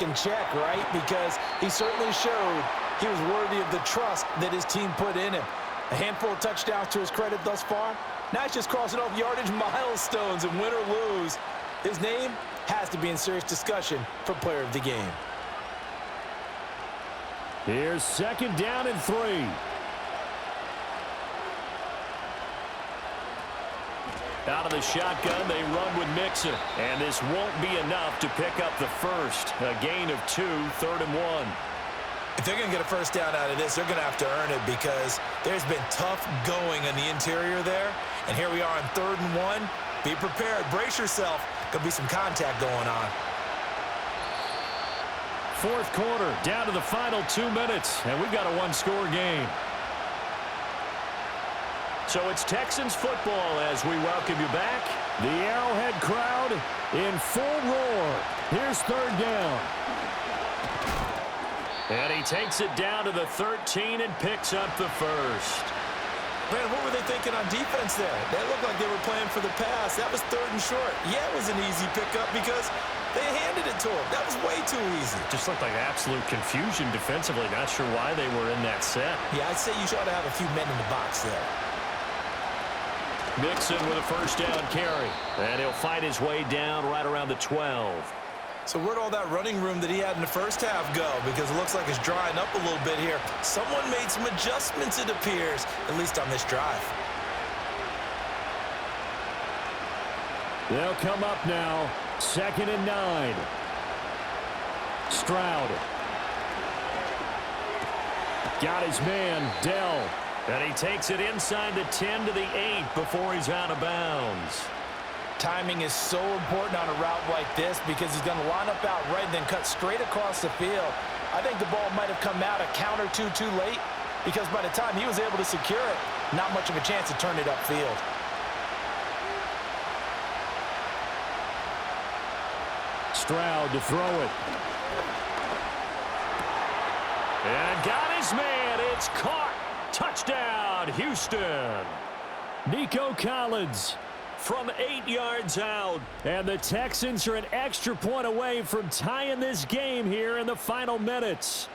S4: and check, right? Because he certainly showed he was worthy of the trust that his team put in him. A handful of touchdowns to his credit thus far. Now he's just crossing off yardage milestones, and win or lose, his name has to be in serious discussion for player of the game.
S5: Here's 2nd down and 3.
S3: Out of the shotgun, they run with Mixon. And this won't be enough to pick up the first. A gain of 2, 3rd and 1.
S4: If they're going to get a first down out of this, they're going to have to earn it because there's been tough going in the interior there. And here we are on 3rd and 1. Be prepared. Brace yourself. Could be some contact going on.
S5: 4th quarter, down to the final 2 minutes, and we've got a one-score game.
S3: So it's Texans football as we welcome you back.
S5: The Arrowhead crowd in full roar. Here's 3rd down.
S3: And he takes it down to the 13 and picks up the first.
S4: Man, what were they thinking on defense there? That looked like they were playing for the pass. That was 3rd and short. Yeah, it was an easy pickup because they handed it to him. That was way too easy.
S3: Just looked like absolute confusion defensively. Not sure why they were in that set.
S4: Yeah, I'd say you ought to have a few men in the box there.
S3: Mixon with a first down carry. And he'll fight his way down right around the 12.
S4: So where'd all that running room that he had in the first half go? Because it looks like it's drying up a little bit here. Someone made some adjustments, it appears, at least on this drive.
S5: They'll come up now. 2nd and 9. Stroud. Got his man, Dell.
S3: And he takes it inside the 10 to the 8 before he's out of bounds.
S4: Timing is so important on a route like this because he's going to line up out right and then cut straight across the field. I think the ball might have come out a count or two too late because by the time he was able to secure it, not much of a chance to turn it upfield.
S5: Stroud to throw it.
S3: And got his man. It's caught. Touchdown, Houston.
S5: Nico Collins
S3: from 8 yards out.
S5: And the Texans are an extra point away from tying this game here in the final minutes.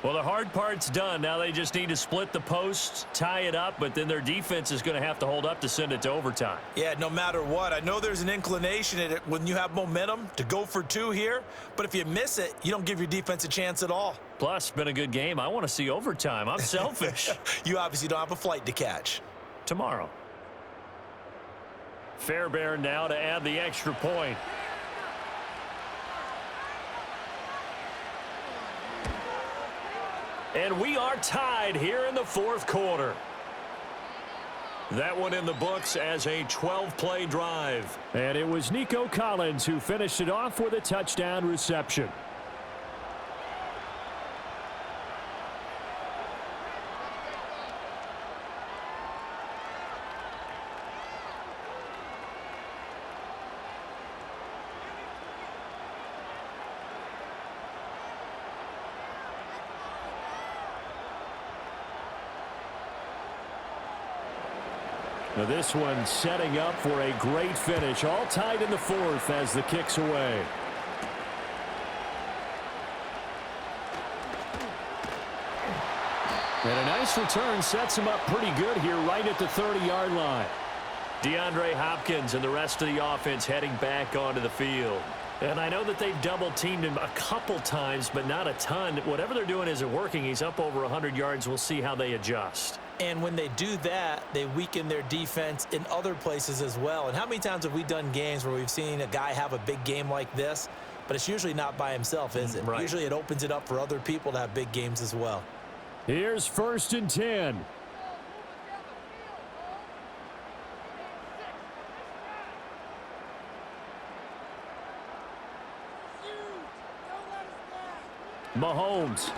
S3: Well, the hard part's done. Now they just need to split the posts, tie it up, but then their defense is going to have to hold up to send it to overtime.
S4: Yeah, no matter what. I know there's an inclination in it when you have momentum to go for 2 here, but if you miss it, you don't give your defense a chance at all.
S3: Plus, been a good game. I want to see overtime. I'm selfish.
S4: You obviously don't have a flight to catch.
S3: Tomorrow. Fairbairn now to add the extra point. And we are tied here in the fourth quarter. That one in the books as a 12-play drive.
S5: And it was Nico Collins who finished it off with a touchdown reception. Now this one setting up for a great finish. All tied in the fourth as the kick's away. And a nice return sets him up pretty good here right at the 30-yard line.
S3: DeAndre Hopkins and the rest of the offense heading back onto the field. And I know that they've double-teamed him a couple times, but not a ton. Whatever they're doing isn't working. He's up over 100 yards. We'll see how they adjust.
S4: And when they do that, they weaken their defense in other places as well. And how many times have we done games where we've seen a guy have a big game like this, but it's usually not by himself, is it?
S3: Right.
S4: Usually it opens it up for other people to have big games as well.
S5: Here's 1st and 10. Mahomes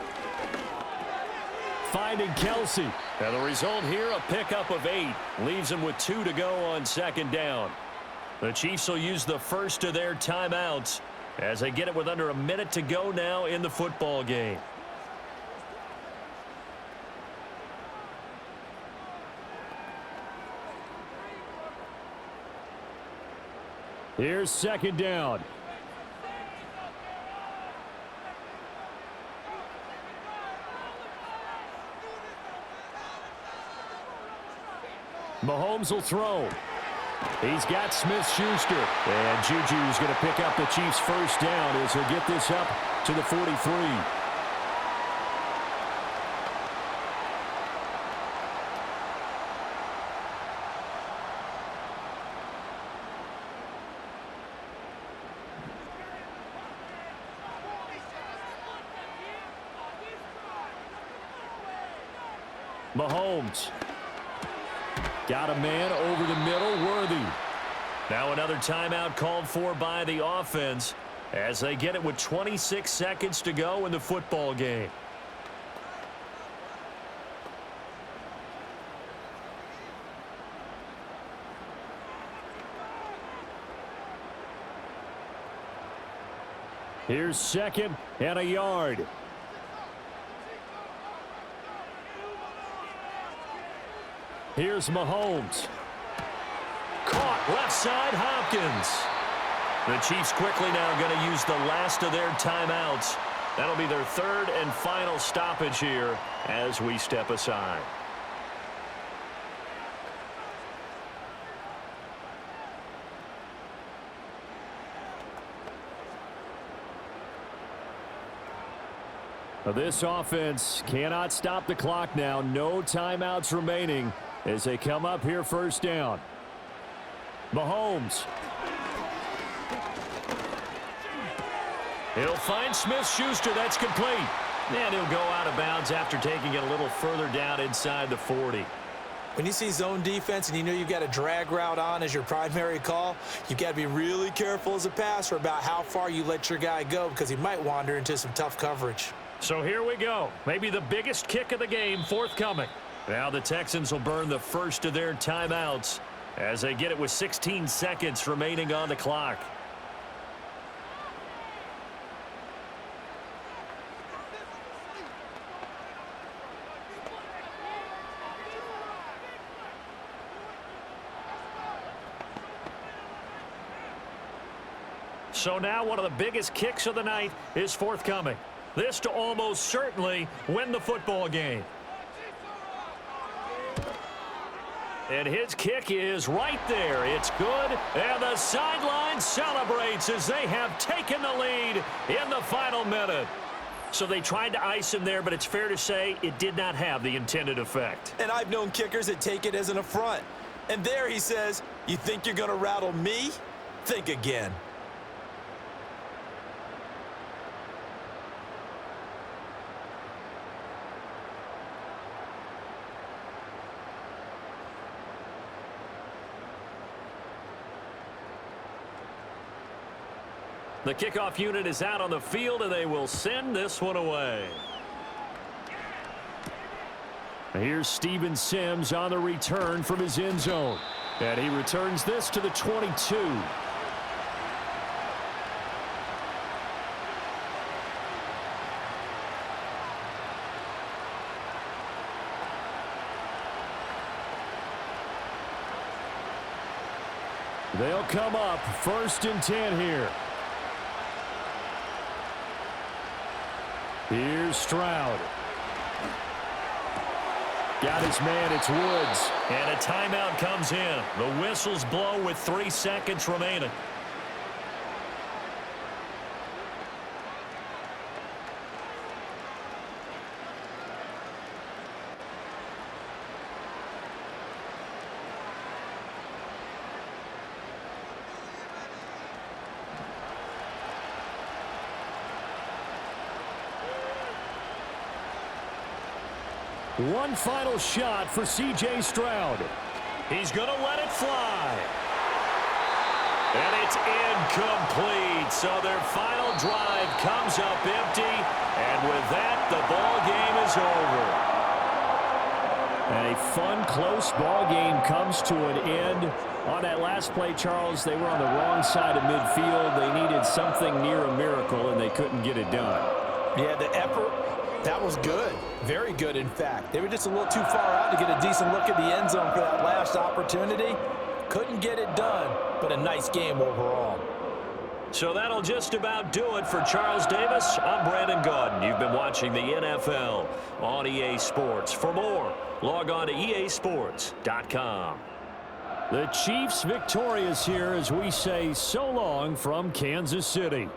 S5: finding Kelsey.
S3: And the result here, a pickup of 8. Leaves them with 2 to go on 2nd down. The Chiefs will use the first of their timeouts as they get it with under a minute to go now in the football game.
S5: Here's 2nd down. Mahomes will throw. He's got Smith-Schuster. And Juju's going to pick up the Chiefs' first down as he'll get this up to the 43. Mahomes. Got a man over the middle, Worthy.
S3: Now another timeout called for by the offense as they get it with 26 seconds to go in the football game.
S5: Here's 2nd and a yard. Here's Mahomes.
S3: Caught left side, Hopkins. The Chiefs quickly now going to use the last of their timeouts. That'll be their 3rd and final stoppage here as we step aside.
S5: Now this offense cannot stop the clock now. No timeouts remaining as they come up here 1st down. Mahomes.
S3: He'll find Smith-Schuster. That's complete. And he'll go out of bounds after taking it a little further down inside the 40.
S4: When you see zone defense and you know you've got a drag route on as your primary call, you've got to be really careful as a passer about how far you let your guy go because he might wander into some tough coverage.
S3: So here we go. Maybe the biggest kick of the game forthcoming. Now the Texans will burn the first of their timeouts as they get it with 16 seconds remaining on the clock. So now one of the biggest kicks of the night is forthcoming. This to almost certainly win the football game. And his kick is right there. It's good. And the sideline celebrates as they have taken the lead in the final minute. So they tried to ice him there, but it's fair to say it did not have the intended effect.
S4: And I've known kickers that take it as an affront. And there he says, you think you're going to rattle me? Think again.
S3: The kickoff unit is out on the field, and they will send this one away.
S5: Here's Steven Sims on the return from his end zone. And he returns this to the 22. They'll come up 1st and 10 here. Here's Stroud. Got his man, it's Woods.
S3: And a timeout comes in. The whistles blow with 3 seconds remaining.
S5: One final shot for C.J. Stroud.
S3: He's going to let it fly. And it's incomplete. So their final drive comes up empty. And with that, the ball game is over.
S5: And a fun, close ball game comes to an end. On that last play, Charles, they were on the wrong side of midfield. They needed something near a miracle, and they couldn't get it done.
S4: Yeah, the effort, that was good. Very good, in fact. They were just a little too far out to get a decent look at the end zone for that last opportunity. Couldn't get it done, but a nice game overall.
S3: So that'll just about do it for Charles Davis. I'm Brandon Gaudin. You've been watching the NFL on EA Sports. For more, log on to easports.com.
S5: The Chiefs victorious here as we say so long from Kansas City.